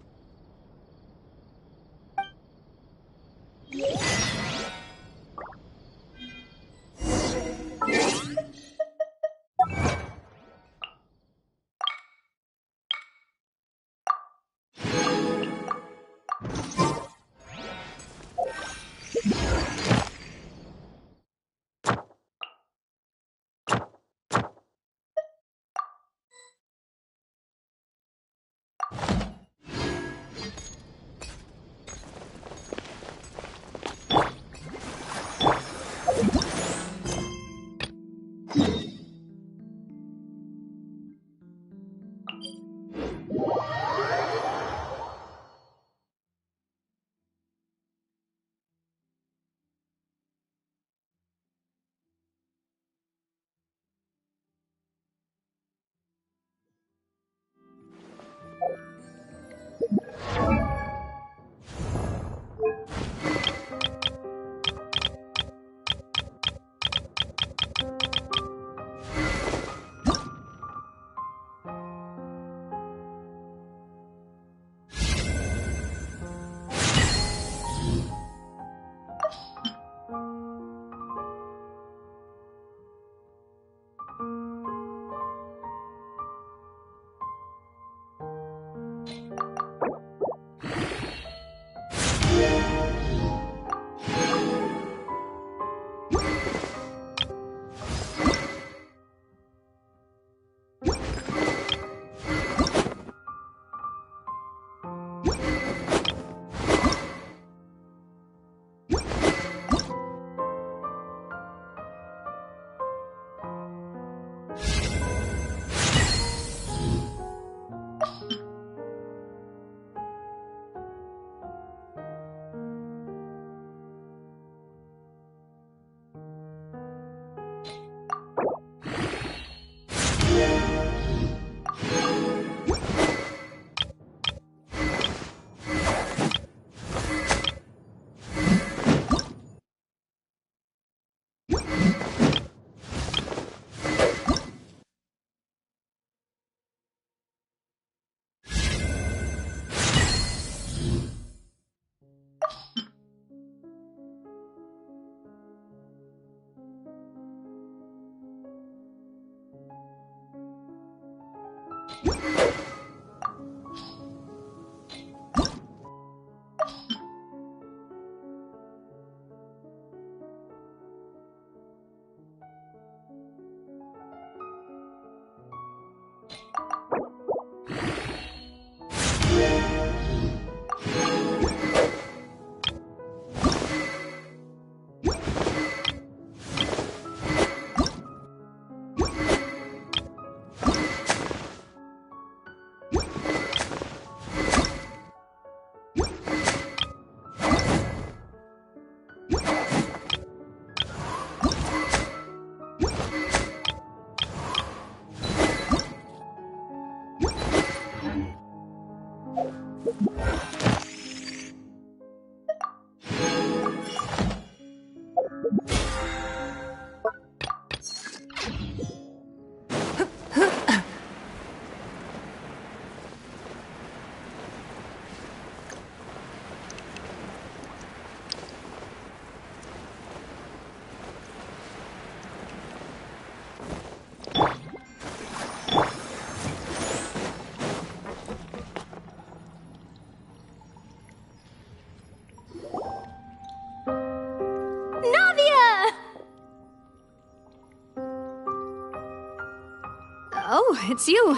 Oh, it's you.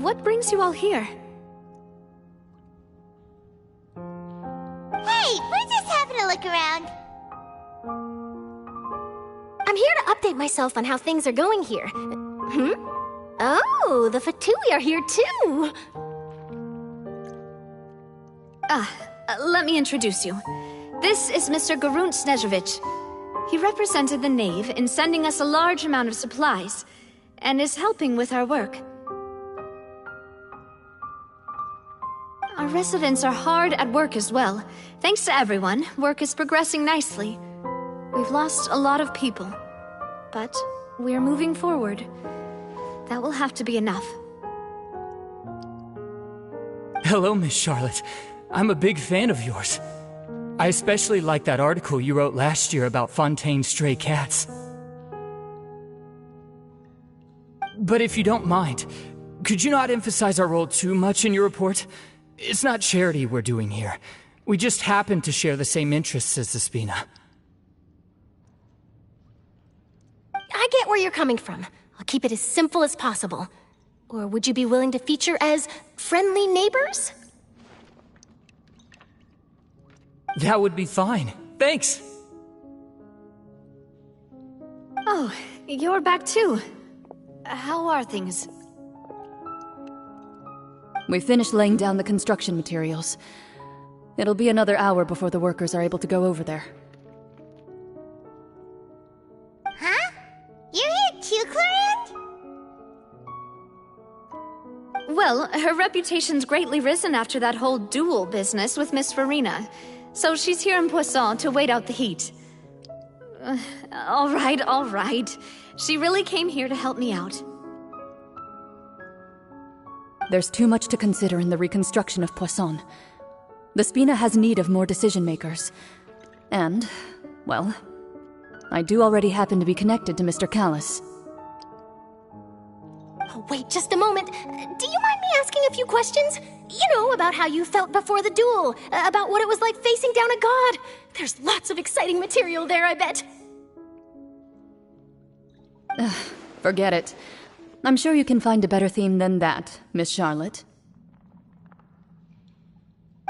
What brings you all here? Hey, we're just having a look around. I'm here to update myself on how things are going here. Oh, the Fatui are here too! Let me introduce you. This is Mr. Garunt Snezhevich. He represented the Knave in sending us a large amount of supplies, and is helping with our work. Our residents are hard at work as well. Thanks to everyone, work is progressing nicely. We've lost a lot of people, but we're moving forward. That will have to be enough. Hello, Miss Charlotte. I'm a big fan of yours. I especially like that article you wrote last year about Fontaine's stray cats. But if you don't mind, could you not emphasize our role too much in your report? It's not charity we're doing here. We just happen to share the same interests as the Spina. I get where you're coming from. I'll keep it as simple as possible. Or would you be willing to feature as friendly neighbors? That would be fine. Thanks! Oh, you're back too. How are things? We finished laying down the construction materials. It'll be another hour before the workers are able to go over there. Huh? You're here too, Clorinde? Well, her reputation's greatly risen after that whole duel business with Miss Farina. So she's here in Poisson to wait out the heat. All right. She really came here to help me out. There's too much to consider in the reconstruction of Poisson. The Spina has need of more decision-makers. And, well, I do already happen to be connected to Mr. Callis. Oh, wait just a moment. Do you mind me asking a few questions? You know, about how you felt before the duel, about what it was like facing down a god. There's lots of exciting material there, I bet. Forget it. I'm sure you can find a better theme than that, Miss Charlotte.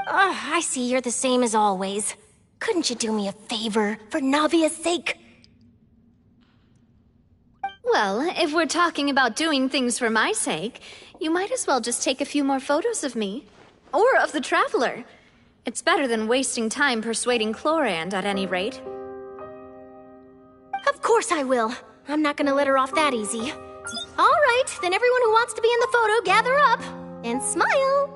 I see you're the same as always. Couldn't you do me a favor, for Navia's sake? Well, if we're talking about doing things for my sake, you might as well just take a few more photos of me. Or of the Traveler. It's better than wasting time persuading Clorinde, at any rate. Of course I will. I'm not gonna let her off that easy. All right, then everyone who wants to be in the photo, gather up. And smile.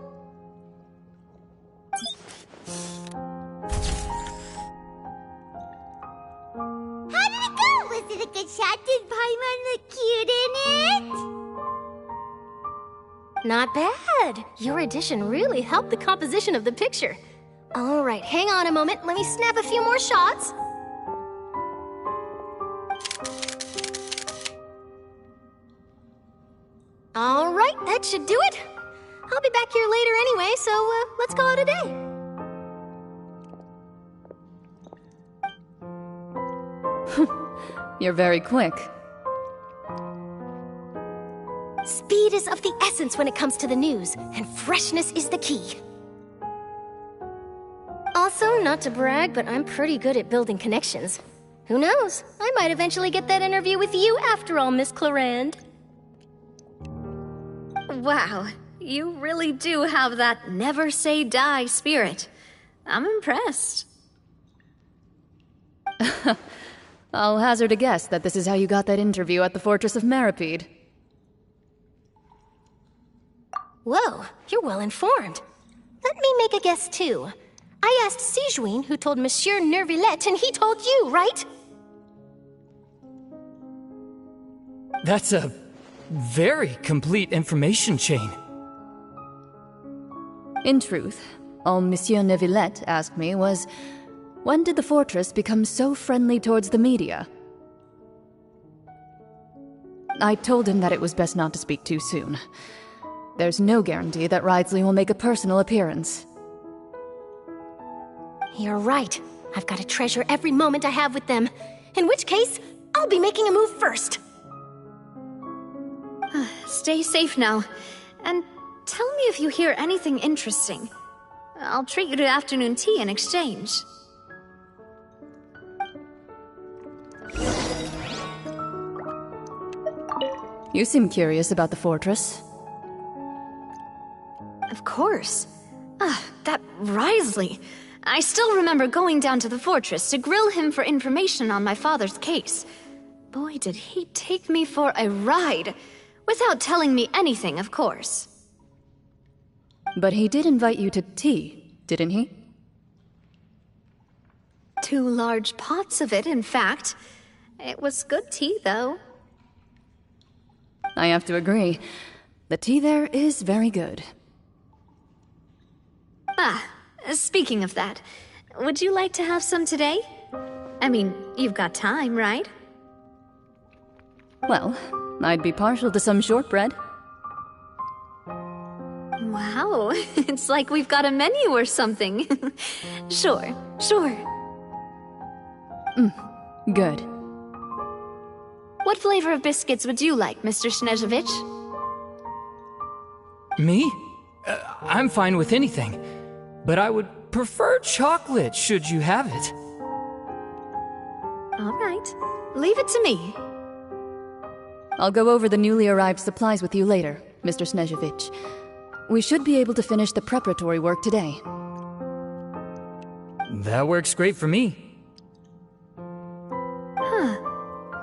How did it go? Was it a good shot? Did Paimon look cute in it? Not bad. Your addition really helped the composition of the picture. All right, hang on a moment. Let me snap a few more shots. All right, that should do it. I'll be back here later anyway, so let's call it a day. You're very quick. Speed is of the essence when it comes to the news, and freshness is the key. Also, not to brag, but I'm pretty good at building connections. Who knows? I might eventually get that interview with you after all, Miss Clorinde. Wow, you really do have that never say die spirit. I'm impressed. I'll hazard a guess that this is how you got that interview at the Fortress of Meripede. Whoa, you're well informed. Let me make a guess too. I asked Sijuin, who told Monsieur Nervillet, and he told you, right? That's a very complete information chain. In truth, all Monsieur Nervillet asked me was, when did the fortress become so friendly towards the media? I told him that it was best not to speak too soon. There's no guarantee that Ridsley will make a personal appearance. You're right. I've got to treasure every moment I have with them. In which case, I'll be making a move first. Stay safe now. And tell me if you hear anything interesting. I'll treat you to afternoon tea in exchange. You seem curious about the fortress. Of course. That Risley. I still remember going down to the fortress to grill him for information on my father's case. Boy, did he take me for a ride. Without telling me anything, of course. But he did invite you to tea, didn't he? 2 large pots of it, in fact. It was good tea, though. I have to agree. The tea there is very good. Speaking of that, would you like to have some today? I mean, you've got time, right? Well, I'd be partial to some shortbread. Wow, it's like we've got a menu or something. Sure. Good. What flavor of biscuits would you like, Mr. Snezhevich? Me? I'm fine with anything. But I would prefer chocolate, should you have it. All right. Leave it to me. I'll go over the newly arrived supplies with you later, Mr. Snezhevich. We should be able to finish the preparatory work today. That works great for me.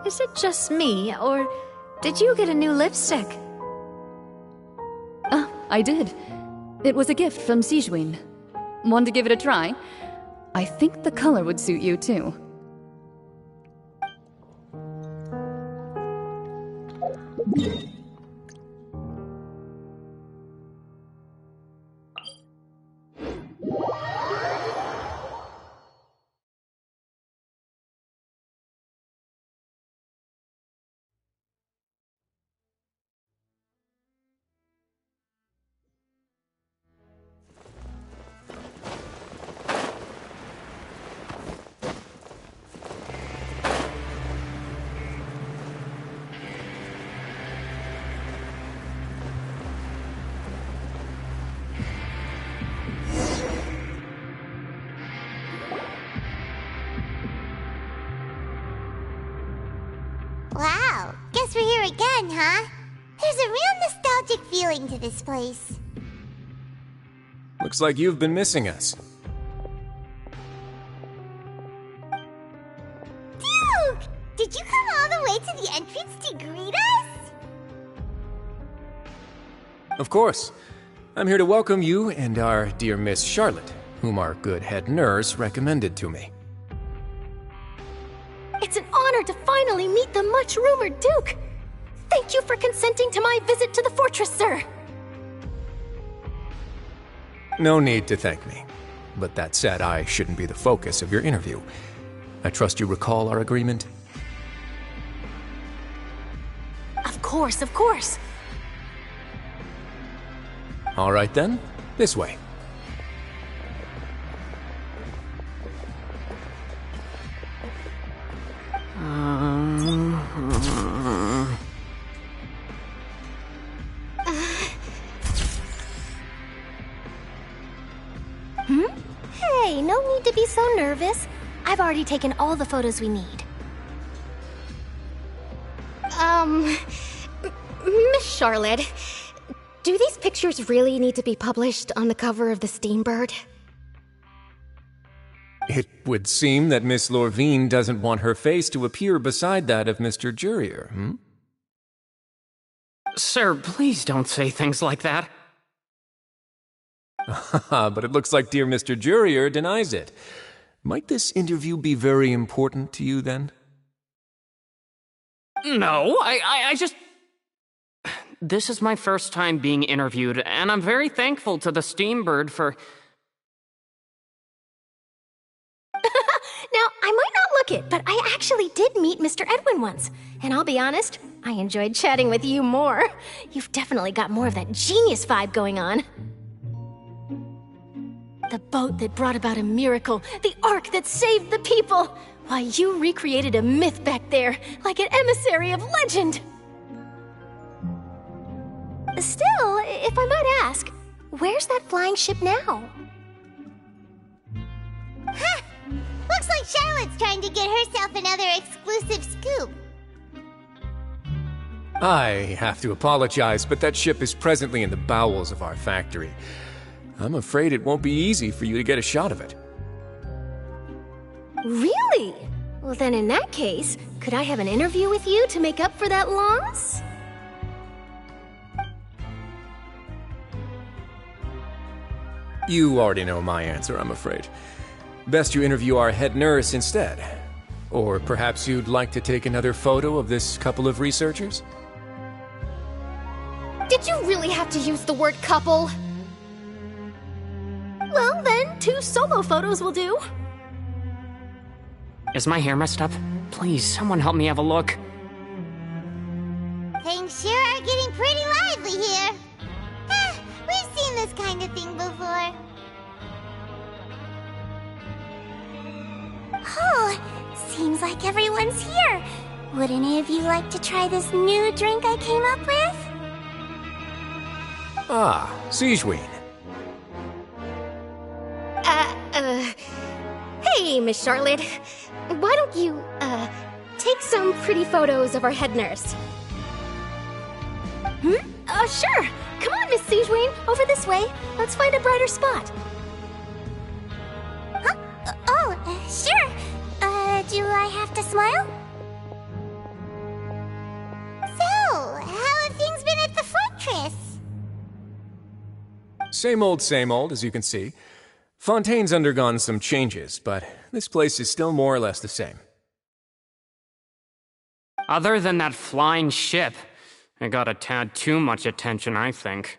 Is it just me, or did you get a new lipstick? I did. It was a gift from Sijuin. Want to give it a try? I think the color would suit you, too. Wow, guess we're here again, huh? There's a real nostalgic feeling to this place. Looks like you've been missing us. Duke! Did you come all the way to the entrance to greet us? Of course. I'm here to welcome you and our dear Miss Charlotte, whom our good head nurse recommended to me. It's an honor to finally meet the much-rumored Duke! Thank you for consenting to my visit to the fortress, sir! No need to thank me. But that said, I shouldn't be the focus of your interview. I trust you recall our agreement? Of course, of course! All right then, this way. Hey, no need to be so nervous. I've already taken all the photos we need. Miss Charlotte, do these pictures really need to be published on the cover of the Steambird? It would seem that Miss Lorvine doesn't want her face to appear beside that of Mr. Jurier, hmm? Sir, please don't say things like that. But it looks like dear Mr. Jurier denies it. Might this interview be very important to you, then? No, I just... This is my first time being interviewed, and I'm very thankful to the Steambird for... Now, I might not look it, but I actually did meet Mr. Edwin once. And I'll be honest, I enjoyed chatting with you more. You've definitely got more of that genius vibe going on. The boat that brought about a miracle, the ark that saved the people. Why, you recreated a myth back there, like an emissary of legend. if I might ask, where's that flying ship now? Ha! Looks like Charlotte's trying to get herself another exclusive scoop. I have to apologize, but that ship is presently in the bowels of our factory. I'm afraid it won't be easy for you to get a shot of it. Really? Well, then in that case, could I have an interview with you to make up for that loss? You already know my answer, I'm afraid. Best you interview our head nurse instead. Or perhaps you'd like to take another photo of this couple of researchers? Did you really have to use the word couple? Well, then, 2 solo photos will do. Is my hair messed up? Please, someone help me have a look. Things sure are getting pretty lively here. We've seen this kind of thing before. Oh, seems like everyone's here. Would any of you like to try this new drink I came up with? Ah, Sigewinne. Hey, Miss Charlotte. Why don't you, take some pretty photos of our head nurse? Sure. Come on, Miss Sigewinne. Over this way. Let's find a brighter spot. Huh? Sure. Do I have to smile? So, how have things been at the fortress? Same old, as you can see. Fontaine's undergone some changes, but this place is still more or less the same. Other than that flying ship, it got a tad too much attention, I think.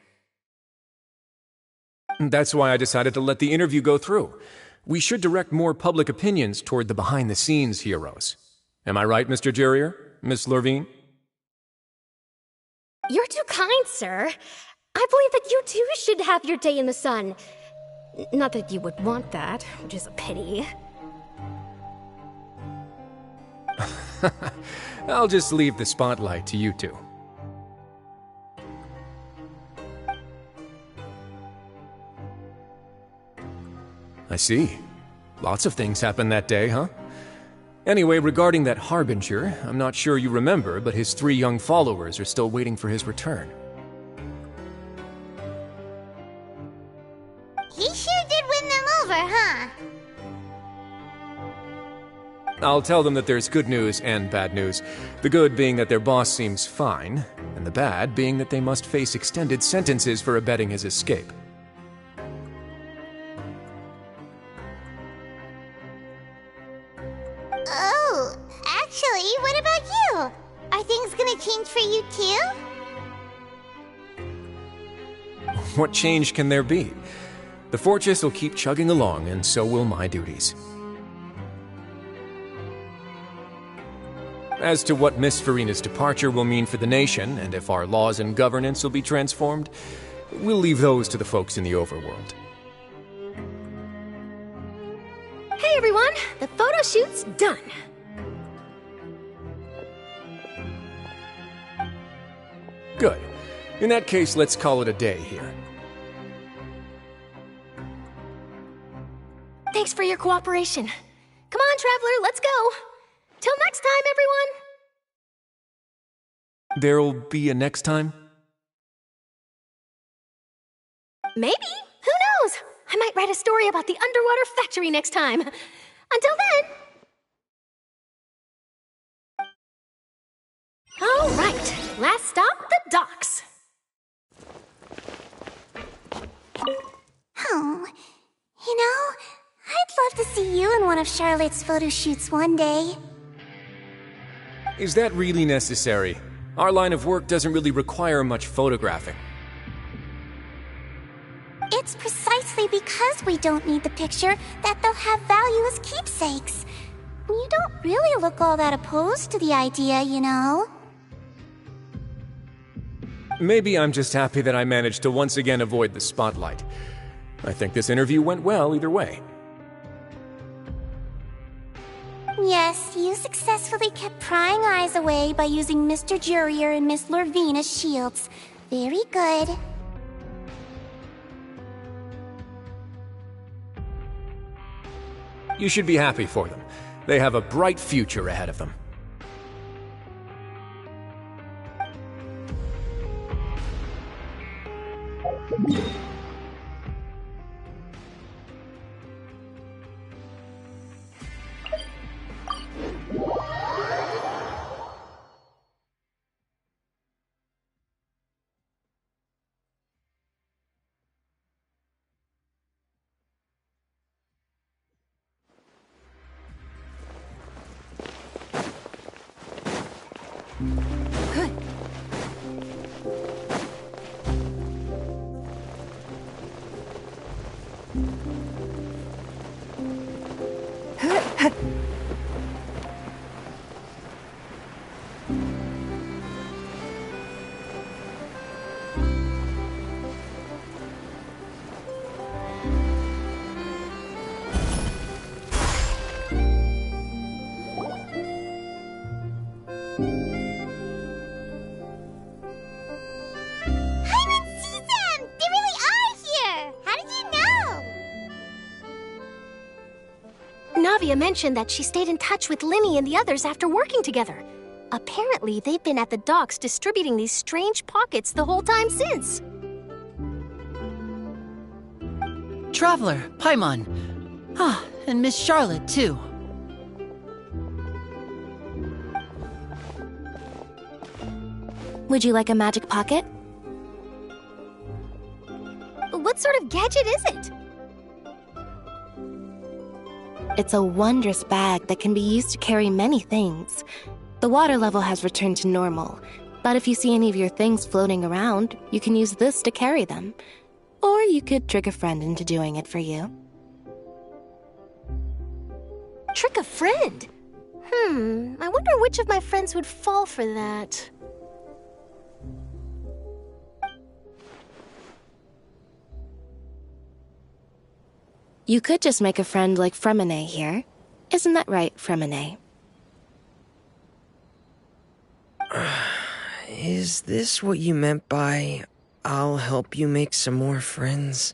That's why I decided to let the interview go through. We should direct more public opinions toward the behind-the-scenes heroes. Am I right, Mr. Jurier? Miss Lurvine? You're too kind, sir. I believe that you too should have your day in the sun. Not that you would want that, which is a pity. I'll just leave the spotlight to you two. I see. Lots of things happened that day, huh? Anyway, regarding that Harbinger, I'm not sure you remember, but his 3 young followers are still waiting for his return. He sure did win them over, huh? I'll tell them that there's good news and bad news. The good being that their boss seems fine, and the bad being that they must face extended sentences for abetting his escape. Oh, actually, what about you? Are things gonna change for you too? What change can there be? The fortress will keep chugging along, and so will my duties. As to what Miss Farina's departure will mean for the nation, and if our laws and governance will be transformed, we'll leave those to the folks in the overworld. Hey everyone, the photo shoot's done. Good. In that case, let's call it a day here. Thanks for your cooperation. Come on, Traveler, let's go. Till next time, everyone. There'll be a next time? Maybe. Who knows? I might write a story about the underwater factory next time. Until then. All right. Last stop, the docks. Oh, you know, I'd love to see you in one of Charlotte's photo shoots one day. Is that really necessary? Our line of work doesn't really require much photographing. It's precisely because we don't need the picture that they'll have value as keepsakes. You don't really look all that opposed to the idea, you know. Maybe I'm just happy that I managed to once again avoid the spotlight. I think this interview went well either way. Yes, you successfully kept prying eyes away by using Mr. Jurier and Miss Lurvine as shields. Very good. You should be happy for them. They have a bright future ahead of them. Navia mentioned that she stayed in touch with Linny and the others after working together. Apparently, they've been at the docks distributing these strange pockets the whole time since. Traveler, Paimon. Ah, and Miss Charlotte, too. Would you like a magic pocket? What sort of gadget is it? It's a wondrous bag that can be used to carry many things. The water level has returned to normal, but if you see any of your things floating around, you can use this to carry them. Or you could trick a friend into doing it for you. Trick a friend? I wonder which of my friends would fall for that. You could just make a friend like Fremine here. Isn't that right, Fremine? Is this what you meant by, I'll help you make some more friends?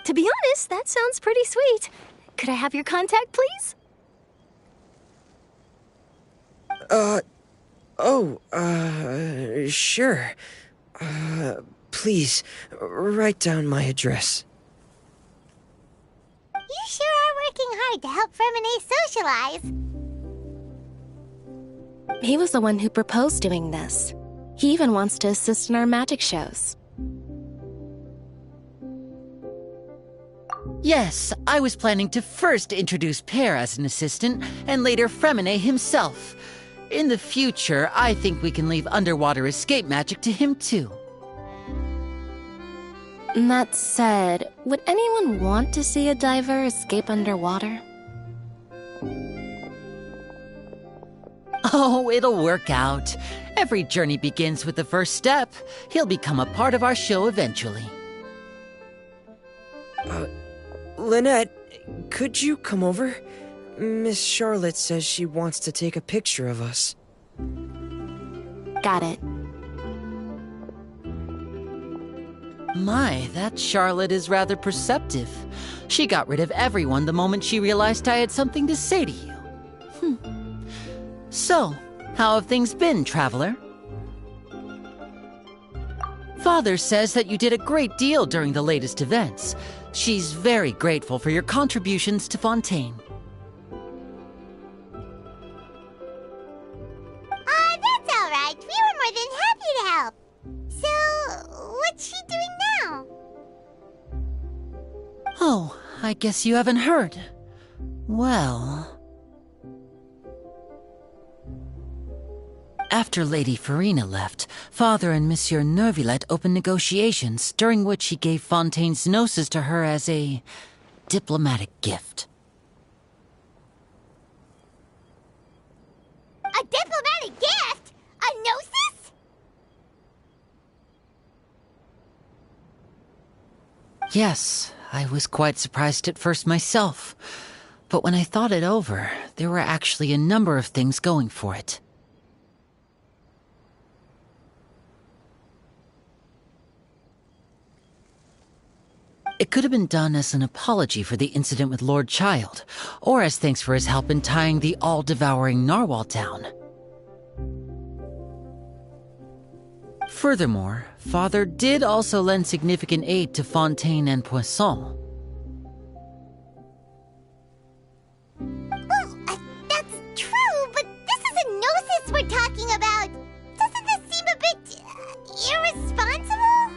To be honest, that sounds pretty sweet. Could I have your contact, please? Sure. Please, write down my address. You sure are working hard to help Fremine socialize. He was the one who proposed doing this. He even wants to assist in our magic shows. Yes, I was planning to first introduce Pear as an assistant, and later Fremine himself. In the future, I think we can leave underwater escape magic to him too. That said, would anyone want to see a diver escape underwater? Oh, it'll work out. Every journey begins with the first step. He'll become a part of our show eventually. Lynette, could you come over? Miss Charlotte says she wants to take a picture of us. Got it. My, that Charlotte is rather perceptive. She got rid of everyone the moment she realized I had something to say to you. So, how have things been, Traveler? Father says that you did a great deal during the latest events. She's very grateful for your contributions to Fontaine. That's all right. We were more than happy to help. So, what's she doing now? Oh, I guess you haven't heard. Well... After Lady Farina left, Father and Monsieur Neuvillette opened negotiations, during which he gave Fontaine's gnosis to her as a diplomatic gift. A diplomatic gift? A gnosis? Yes, I was quite surprised at first myself. But when I thought it over, there were actually a number of things going for it. It could have been done as an apology for the incident with Lord Child, or as thanks for his help in tying the all-devouring narwhal down. Furthermore, Father did also lend significant aid to Fontaine and Poisson. Well, that's true, but this is a gnosis we're talking about. Doesn't this seem a bit irresponsible?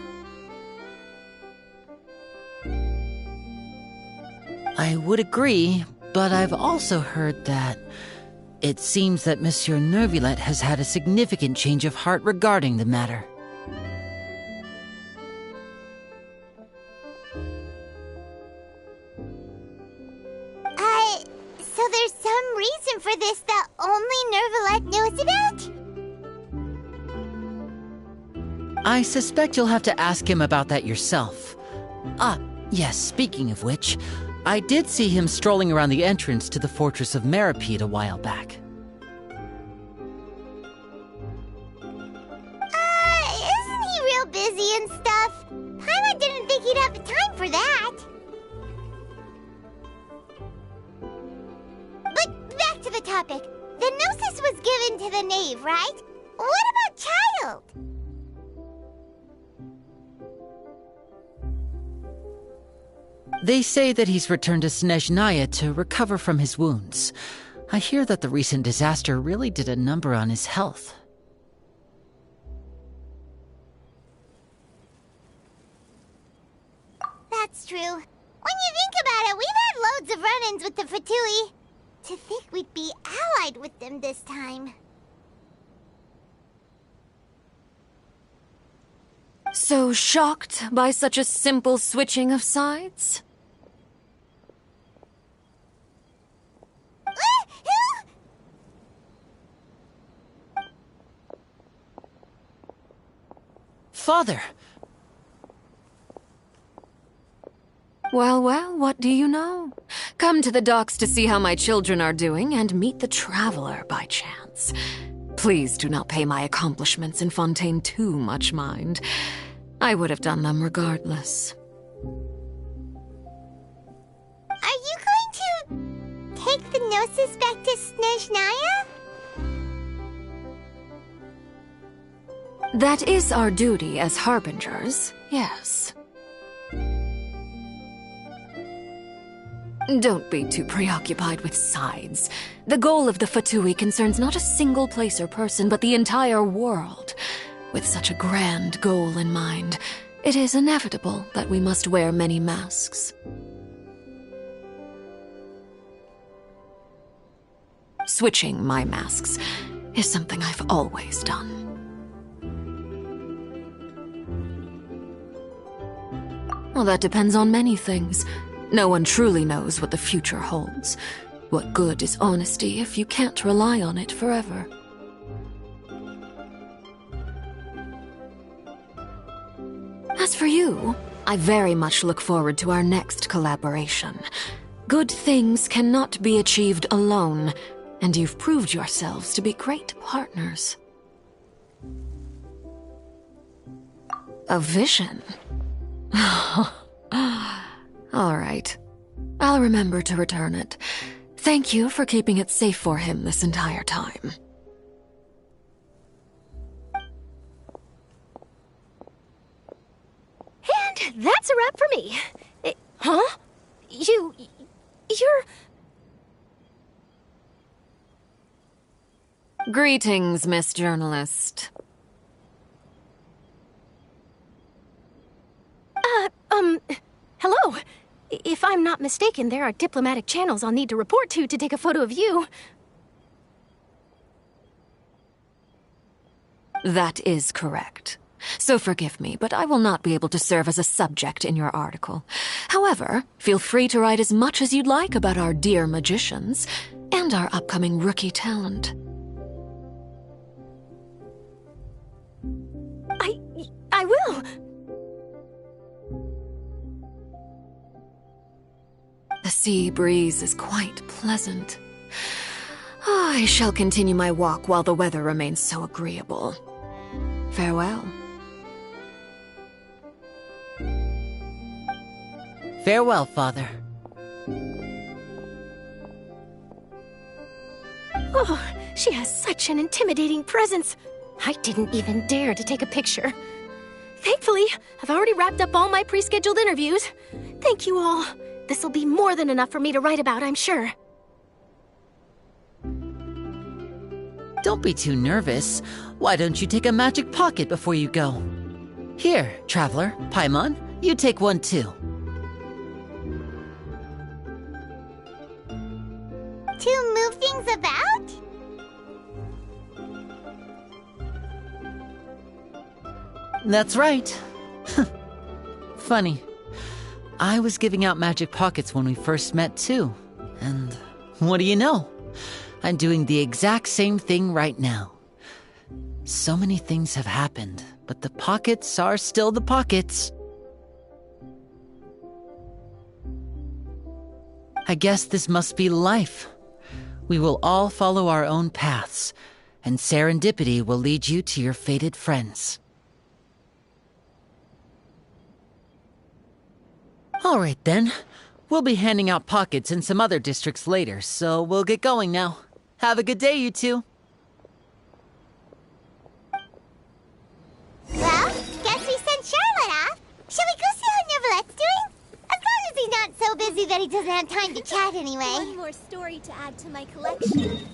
I would agree, but I've also heard that it seems that Monsieur Neuvillette has had a significant change of heart regarding the matter. So there's some reason for this that only Neuvillette knows about? I suspect you'll have to ask him about that yourself. Yes, speaking of which, I did see him strolling around the entrance to the Fortress of Meripede a while back. Isn't he real busy and stuff? Paimon didn't think he'd have the time for that. But back to the topic. The gnosis was given to the knave, right? What about Child? They say that he's returned to Snezhnaya to recover from his wounds. I hear that the recent disaster really did a number on his health. That's true. When you think about it, we've had loads of run-ins with the Fatui. To think we'd be allied with them this time. So shocked by such a simple switching of sides? Father! Well, well, what do you know? Come to the docks to see how my children are doing and meet the traveler by chance. Please do not pay my accomplishments in Fontaine too much mind. I would have done them regardless. Are you going to take the gnosis back to Snezhnaya? That is our duty as harbingers, yes. Don't be too preoccupied with sides. The goal of the Fatui concerns not a single place or person, but the entire world. With such a grand goal in mind, it is inevitable that we must wear many masks. Switching my masks is something I've always done. Well, that depends on many things. No one truly knows what the future holds. What good is honesty if you can't rely on it forever? As for you, I very much look forward to our next collaboration. Good things cannot be achieved alone, and you've proved yourselves to be great partners. A vision? All right. I'll remember to return it. Thank you for keeping it safe for him this entire time. And that's a wrap for me. Huh? You're... Greetings, Miss Journalist. Hello. If I'm not mistaken, there are diplomatic channels I'll need to report to take a photo of you. That is correct. So forgive me, but I will not be able to serve as a subject in your article. However, feel free to write as much as you'd like about our dear magicians and our upcoming rookie talent. I will. The sea breeze is quite pleasant. I shall continue my walk while the weather remains so agreeable. Farewell. Farewell, Father. Oh, she has such an intimidating presence. I didn't even dare to take a picture. Thankfully, I've already wrapped up all my pre-scheduled interviews. Thank you all. This'll be more than enough for me to write about, I'm sure. Don't be too nervous. Why don't you take a magic pocket before you go? Here, Traveler, Paimon, you take one too. To move things about? That's right. Funny. I was giving out magic pockets when we first met too. And what do you know? I'm doing the exact same thing right now. So many things have happened, but the pockets are still the pockets. I guess this must be life. We will all follow our own paths, and serendipity will lead you to your fated friends. All right then. We'll be handing out pockets in some other districts later, so we'll get going now. Have a good day, you two. Well, guess we sent Charlotte off. Shall we go see how Neuvlette's doing? As long as he's not so busy that he doesn't have time to chat anyway. One more story to add to my collection.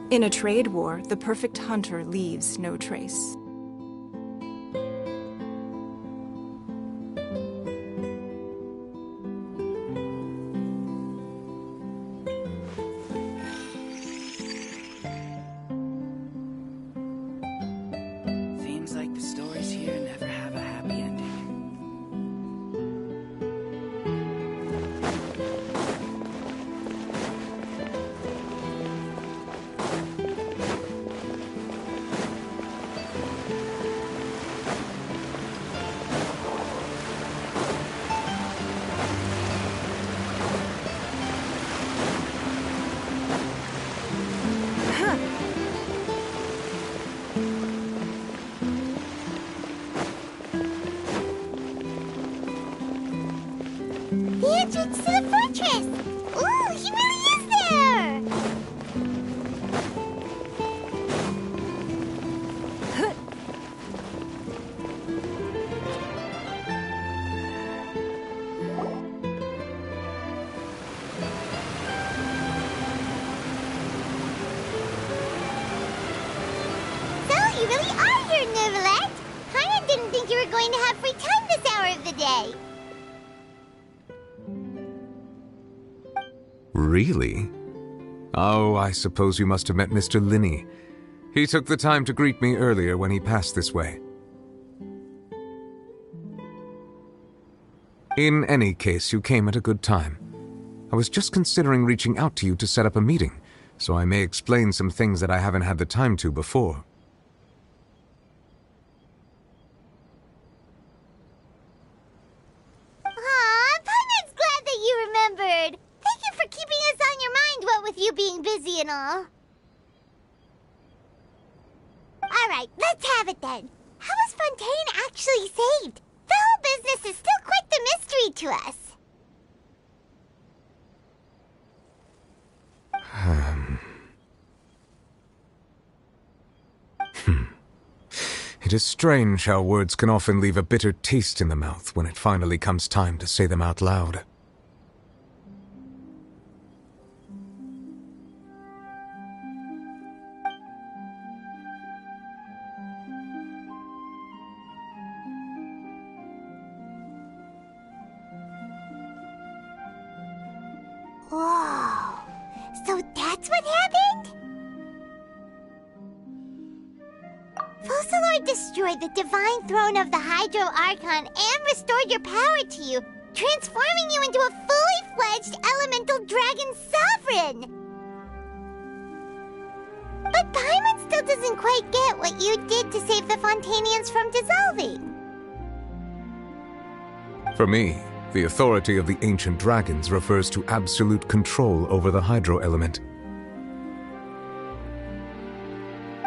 In a trade war, the perfect hunter leaves no trace. Seems like the stories here never have a happy ending. The entrance to the fortress! Ooh, he really is there! So, you really are here, Neuvlet! Kinda didn't think you were going to have free time this hour of the day. Really? Oh, I suppose you must have met Mr. Linney. He took the time to greet me earlier when he passed this way. In any case, you came at a good time. I was just considering reaching out to you to set up a meeting, so I may explain some things that I haven't had the time to before. Aw, Paimon's glad that you remembered. Thank you for keeping us on your mind, what with you being busy and all. Alright, let's have it then. How was Fontaine actually saved? The whole business is still quite the mystery to us. It is strange how words can often leave a bitter taste in the mouth when it finally comes time to say them out loud. Whoa. So that's what happened? Focalor destroyed the divine throne of the Hydro Archon and restored your power to you, transforming you into a fully fledged elemental dragon sovereign! But Paimon still doesn't quite get what you did to save the Fontanians from dissolving. For me, the authority of the ancient dragons refers to absolute control over the hydro element.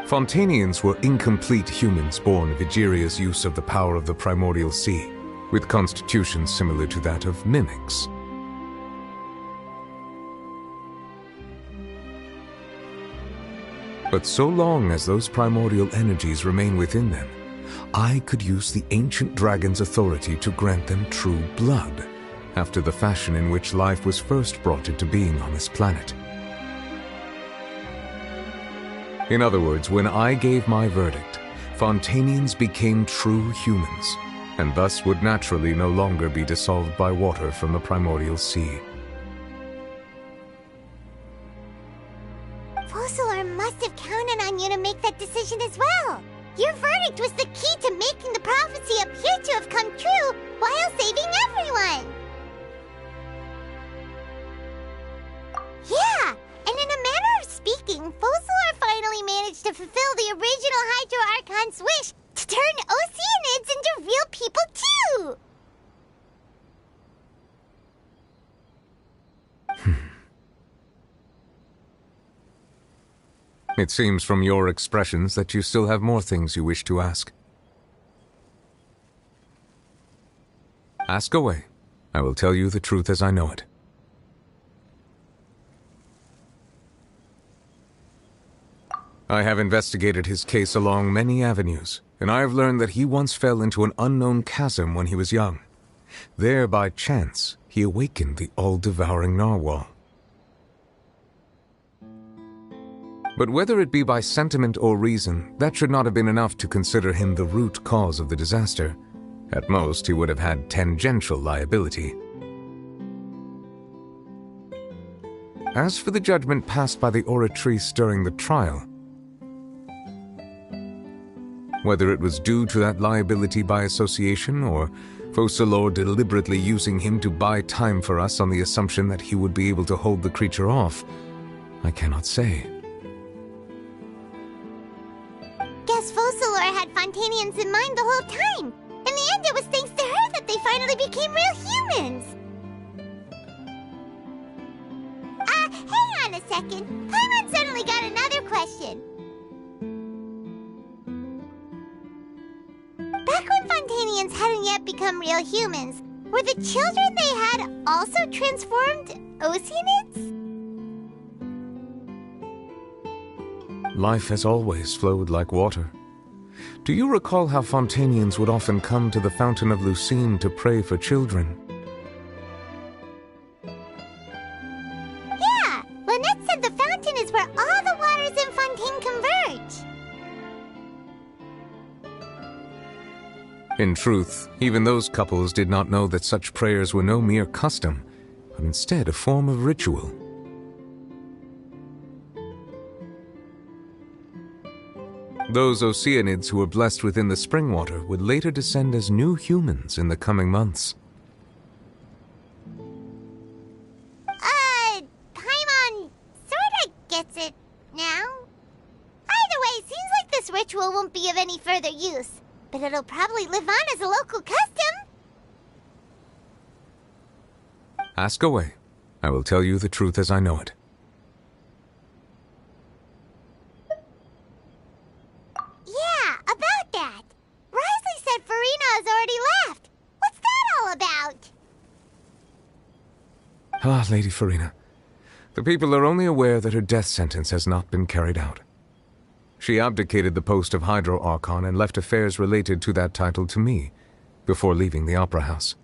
Fontanians were incomplete humans born of Egeria's use of the power of the primordial sea, with constitutions similar to that of mimics. But so long as those primordial energies remain within them, I could use the ancient dragon's authority to grant them true blood, after the fashion in which life was first brought into being on this planet. In other words, when I gave my verdict, Fontanians became true humans, and thus would naturally no longer be dissolved by water from the primordial sea. Fossilor must have counted on you to make that decision as well. Your verdict was the key to making the prophecy appear to have come true while saving everyone. Yeah, and in a manner of speaking, Fossilor finally managed to fulfill the original Hydro Archon's wish to turn Oceanids into real people too! It seems from your expressions that you still have more things you wish to ask. Ask away. I will tell you the truth as I know it. I have investigated his case along many avenues, and I have learned that he once fell into an unknown chasm when he was young. There, by chance, he awakened the all-devouring narwhal. But whether it be by sentiment or reason, that should not have been enough to consider him the root cause of the disaster. At most, he would have had tangential liability. As for the judgment passed by the Oratrice during the trial, whether it was due to that liability by association, or Fossilor deliberately using him to buy time for us on the assumption that he would be able to hold the creature off, I cannot say. Guess Fossilor had Fontanians in mind the whole time. In the end, it was thanks to her that they finally became real humans. Hang on a second. Paimon suddenly got another question. Back when Fontanians hadn't yet become real humans, were the children they had also transformed Oceanids? Life has always flowed like water. Do you recall how Fontanians would often come to the Fountain of Lucine to pray for children? Yeah, Lynette said the fountain is where all the waters in Fontaine converge. In truth, even those couples did not know that such prayers were no mere custom, but instead a form of ritual. Those Oceanids who were blessed within the spring water would later descend as new humans in the coming months. Paimon sorta gets it now. Either way, seems like this ritual won't be of any further use, but it'll probably live on as a local custom. Ask away. I will tell you the truth as I know it. Yeah, about that. Risley said Farina has already left. What's that all about? Ah, Lady Farina. The people are only aware that her death sentence has not been carried out. She abdicated the post of Hydro Archon and left affairs related to that title to me, before leaving the Opera House.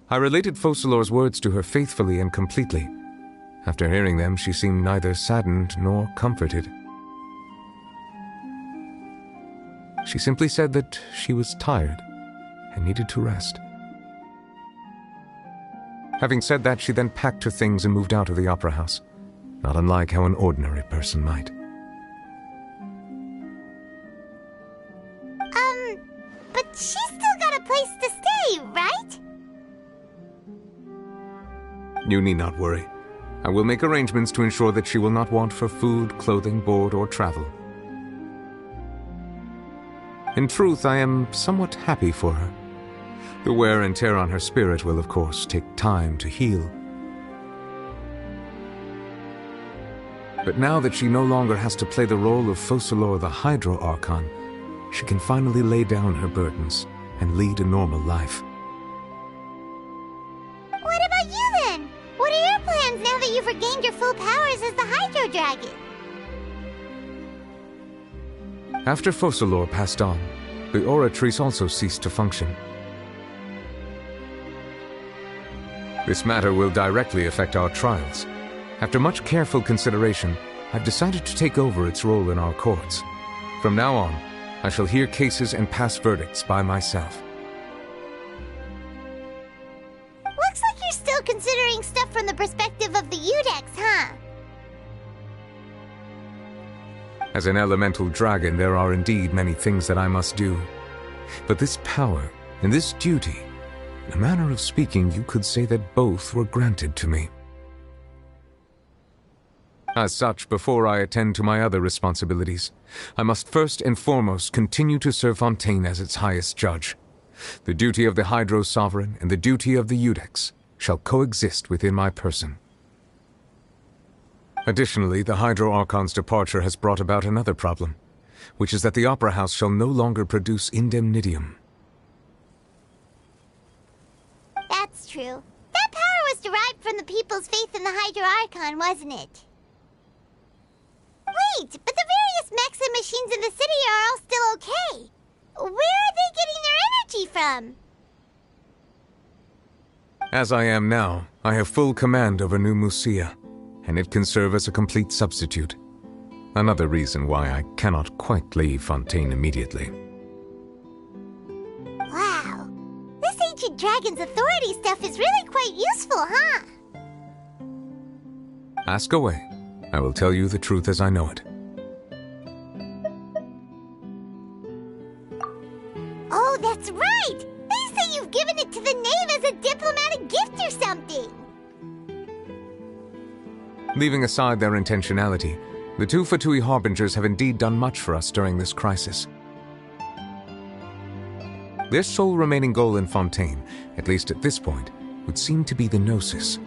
I related Fossilor's words to her faithfully and completely. After hearing them, she seemed neither saddened nor comforted. She simply said that she was tired and needed to rest. Having said that, she then packed her things and moved out of the Opera House, not unlike how an ordinary person might. But she's still got a place to stay, right? You need not worry. I will make arrangements to ensure that she will not want for food, clothing, board, or travel. In truth, I am somewhat happy for her. The wear and tear on her spirit will, of course, take time to heal. But now that she no longer has to play the role of Focalor the Hydro Archon, she can finally lay down her burdens and lead a normal life. What about you then? What are your plans now that you've regained your full powers as the Hydro Dragon? After Focalor passed on, the Oratrice also ceased to function. This matter will directly affect our trials. After much careful consideration, I've decided to take over its role in our courts. From now on, I shall hear cases and pass verdicts by myself. Looks like you're still considering stuff from the perspective of the Udex, huh? As an elemental dragon, there are indeed many things that I must do. But this power and this duty, in a manner of speaking, you could say that both were granted to me. As such, before I attend to my other responsibilities, I must first and foremost continue to serve Fontaine as its highest judge. The duty of the Hydro Sovereign and the duty of the Udex shall coexist within my person. Additionally, the Hydro Archon's departure has brought about another problem, which is that the Opera House shall no longer produce indemnitium. That's true. That power was derived from the people's faith in the Hydro Archon, wasn't it? Wait, but the various mechs and machines in the city are all still okay. Where are they getting their energy from? As I am now, I have full command over New Musia, and it can serve as a complete substitute. Another reason why I cannot quite leave Fontaine immediately. Wow. This ancient dragon's authority stuff is really quite useful, huh? Ask away. I will tell you the truth as I know it. Oh, that's right! They say you've given it to the knave as a diplomatic gift or something! Leaving aside their intentionality, the two Fatui Harbingers have indeed done much for us during this crisis. Their sole remaining goal in Fontaine, at least at this point, would seem to be the Gnosis.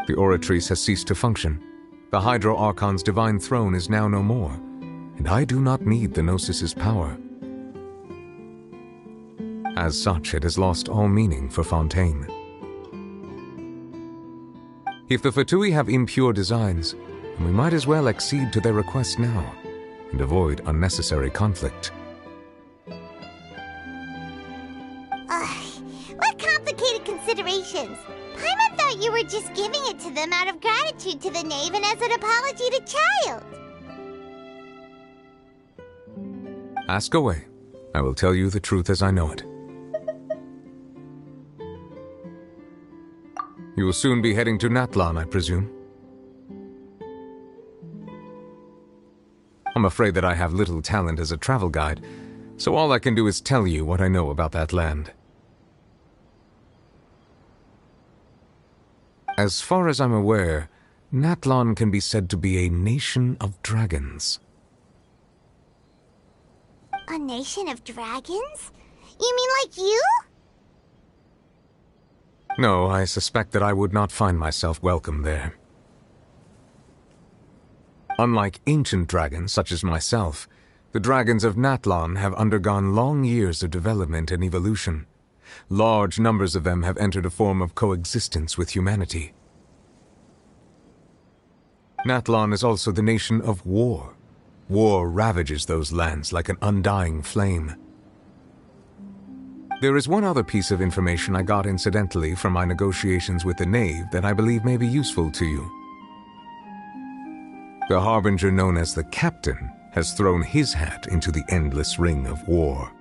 The Oratrice has ceased to function. The Hydro Archon's divine throne is now no more, and I do not need the Gnosis's power. As such, it has lost all meaning for Fontaine. If the Fatui have impure designs, then we might as well accede to their request now, and avoid unnecessary conflict. What complicated considerations! Paimon thought you were just giving it to them out of gratitude to the knave and as an apology to Child. Ask away. I will tell you the truth as I know it. You will soon be heading to Natlan, I presume? I'm afraid that I have little talent as a travel guide, so all I can do is tell you what I know about that land. As far as I'm aware, Natlan can be said to be a nation of dragons. A nation of dragons? You mean like you? No, I suspect that I would not find myself welcome there. Unlike ancient dragons such as myself, the dragons of Natlan have undergone long years of development and evolution. Large numbers of them have entered a form of coexistence with humanity. Natlan is also the nation of war. War ravages those lands like an undying flame. There is one other piece of information I got incidentally from my negotiations with the knave that I believe may be useful to you. The harbinger known as the Captain has thrown his hat into the endless ring of war.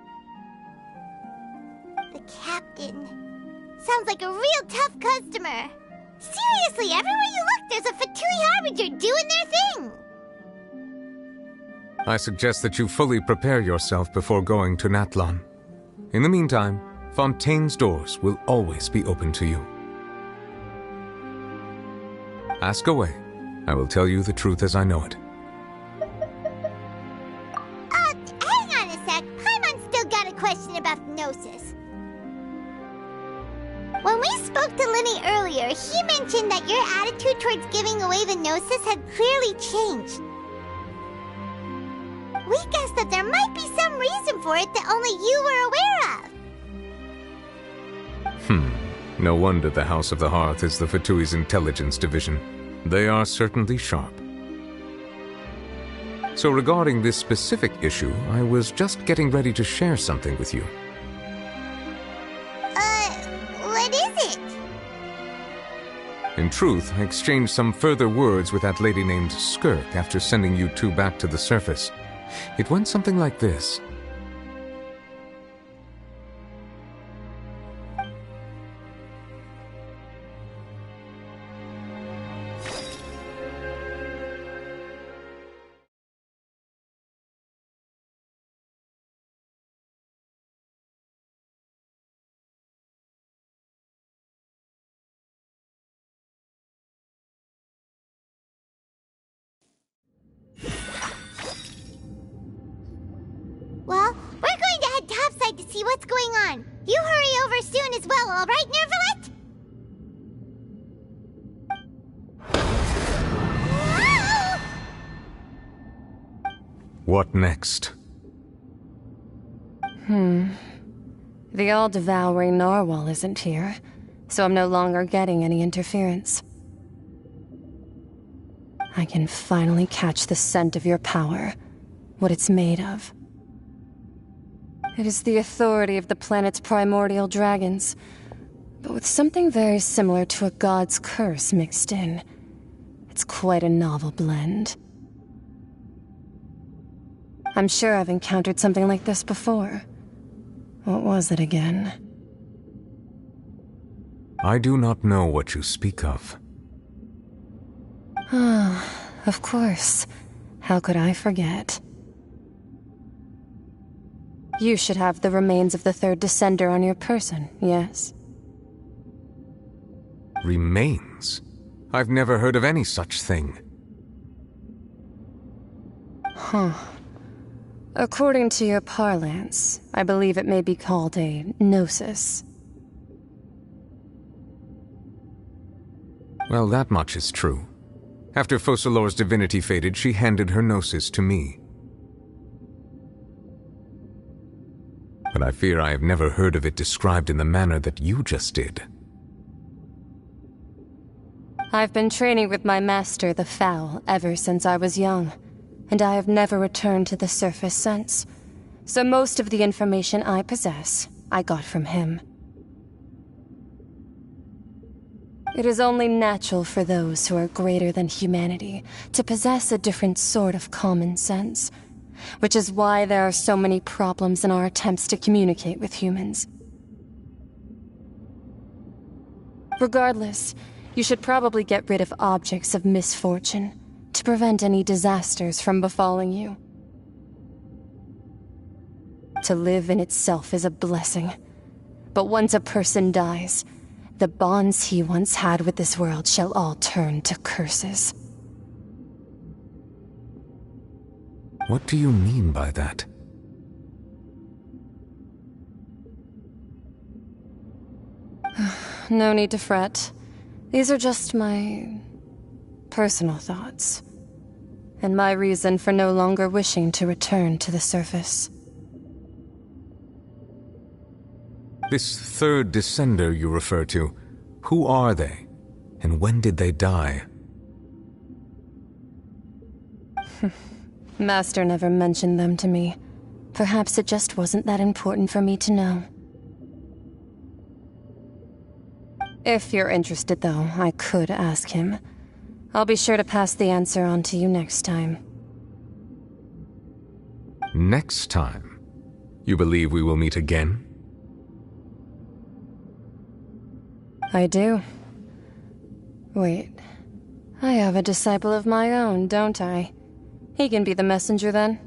The Captain. Sounds like a real tough customer. Seriously, everywhere you look, there's a Fatui Harbinger doing their thing. I suggest that you fully prepare yourself before going to Natlan. In the meantime, Fontaine's doors will always be open to you. Ask away. I will tell you the truth as I know it. Hang on a sec. Paimon's still got a question about the Gnosis. When we spoke to Linny earlier, he mentioned that your attitude towards giving away the Gnosis had clearly changed. We guessed that there might be some reason for it that only you were aware of. No wonder the House of the Hearth is the Fatui's intelligence division. They are certainly sharp. So regarding this specific issue, I was just getting ready to share something with you. What is it? In truth, I exchanged some further words with that lady named Skirk after sending you two back to the surface. It went something like this. Well, we're going to head topside to see what's going on. You hurry over soon as well, all right, Nervalet? What next? The all-devouring narwhal isn't here, so I'm no longer getting any interference. I can finally catch the scent of your power, what it's made of. It is the authority of the planet's primordial dragons, but with something very similar to a god's curse mixed in. It's quite a novel blend. I'm sure I've encountered something like this before. What was it again? I do not know what you speak of. Of course. How could I forget? You should have the remains of the third descender on your person, yes? Remains? I've never heard of any such thing. According to your parlance, I believe it may be called a gnosis. Well, that much is true. After Focalor's divinity faded, she handed her gnosis to me. But I fear I have never heard of it described in the manner that you just did. I've been training with my master, the Fowl, ever since I was young, and I have never returned to the surface since. So most of the information I possess, I got from him. It is only natural for those who are greater than humanity to possess a different sort of common sense, which is why there are so many problems in our attempts to communicate with humans. Regardless, you should probably get rid of objects of misfortune to prevent any disasters from befalling you. To live in itself is a blessing, but once a person dies, the bonds he once had with this world shall all turn to curses. What do you mean by that? No need to fret. These are just my personal thoughts, and my reason for no longer wishing to return to the surface. This third descender you refer to, who are they? And when did they die? Master never mentioned them to me. Perhaps it just wasn't that important for me to know. If you're interested, though, I could ask him. I'll be sure to pass the answer on to you next time. Next time? You believe we will meet again? I do. Wait. I have a disciple of my own, don't I? He can be the messenger then.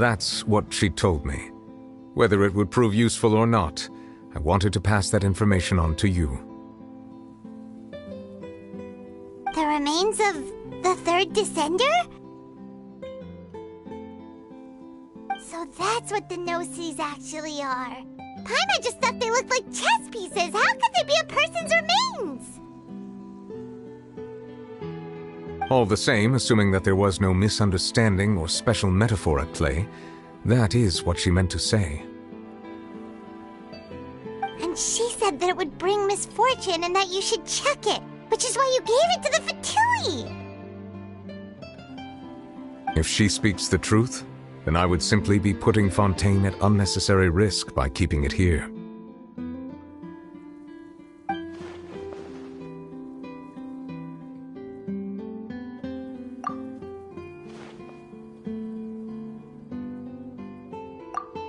That's what she told me. Whether it would prove useful or not, I wanted to pass that information on to you. The remains of the third Descender? So that's what the no-seas actually are. Paimon just thought they looked like chess pieces. How could they be a person's remains? All the same, assuming that there was no misunderstanding or special metaphor at play, that is what she meant to say. And she said that it would bring misfortune and that you should check it, which is why you gave it to the Fatui. If she speaks the truth, then I would simply be putting Fontaine at unnecessary risk by keeping it here.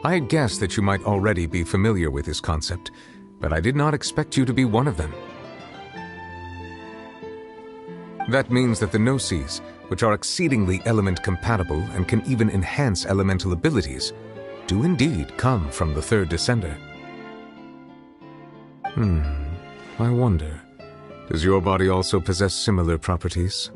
I had guessed that you might already be familiar with this concept, but I did not expect you to be one of them. That means that the no-seas, which are exceedingly element-compatible and can even enhance elemental abilities, do indeed come from the third Descender. I wonder, does your body also possess similar properties?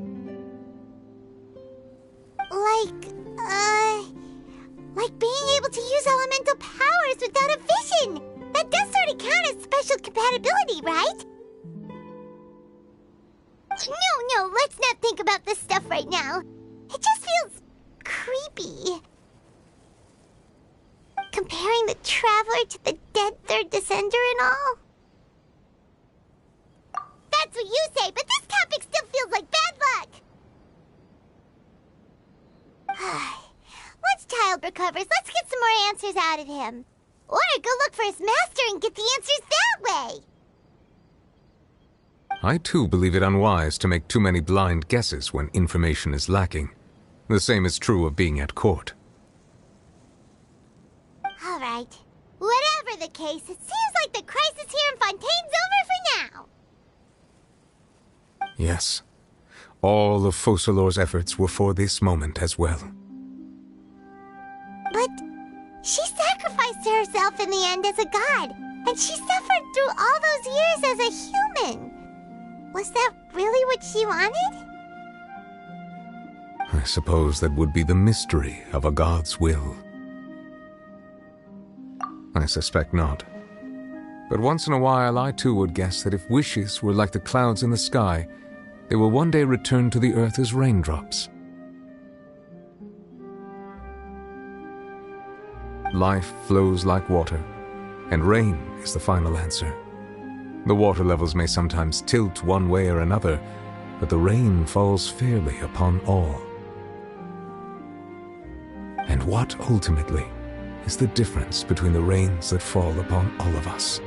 Like being able to use elemental powers without a vision! That does sort of count as special compatibility, right? No, let's not think about this stuff right now. It just feels creepy. Comparing the Traveler to the dead third Descender and all. That's what you say, but this topic still feels like bad luck. Once Child recovers, let's get some more answers out of him. Or go look for his master and get the answers that way. I too believe it unwise to make too many blind guesses when information is lacking. The same is true of being at court. All right. Whatever the case, it seems like the crisis here in Fontaine's over for now. Yes. All of Focalors' efforts were for this moment as well. But she sacrificed herself in the end as a god, and she suffered through all those years as a human. Was that really what she wanted? I suppose that would be the mystery of a god's will. I suspect not. But once in a while I too would guess that if wishes were like the clouds in the sky, they will one day return to the earth as raindrops. Life flows like water, and rain is the final answer. The water levels may sometimes tilt one way or another, but the rain falls fairly upon all. And what ultimately is the difference between the rains that fall upon all of us?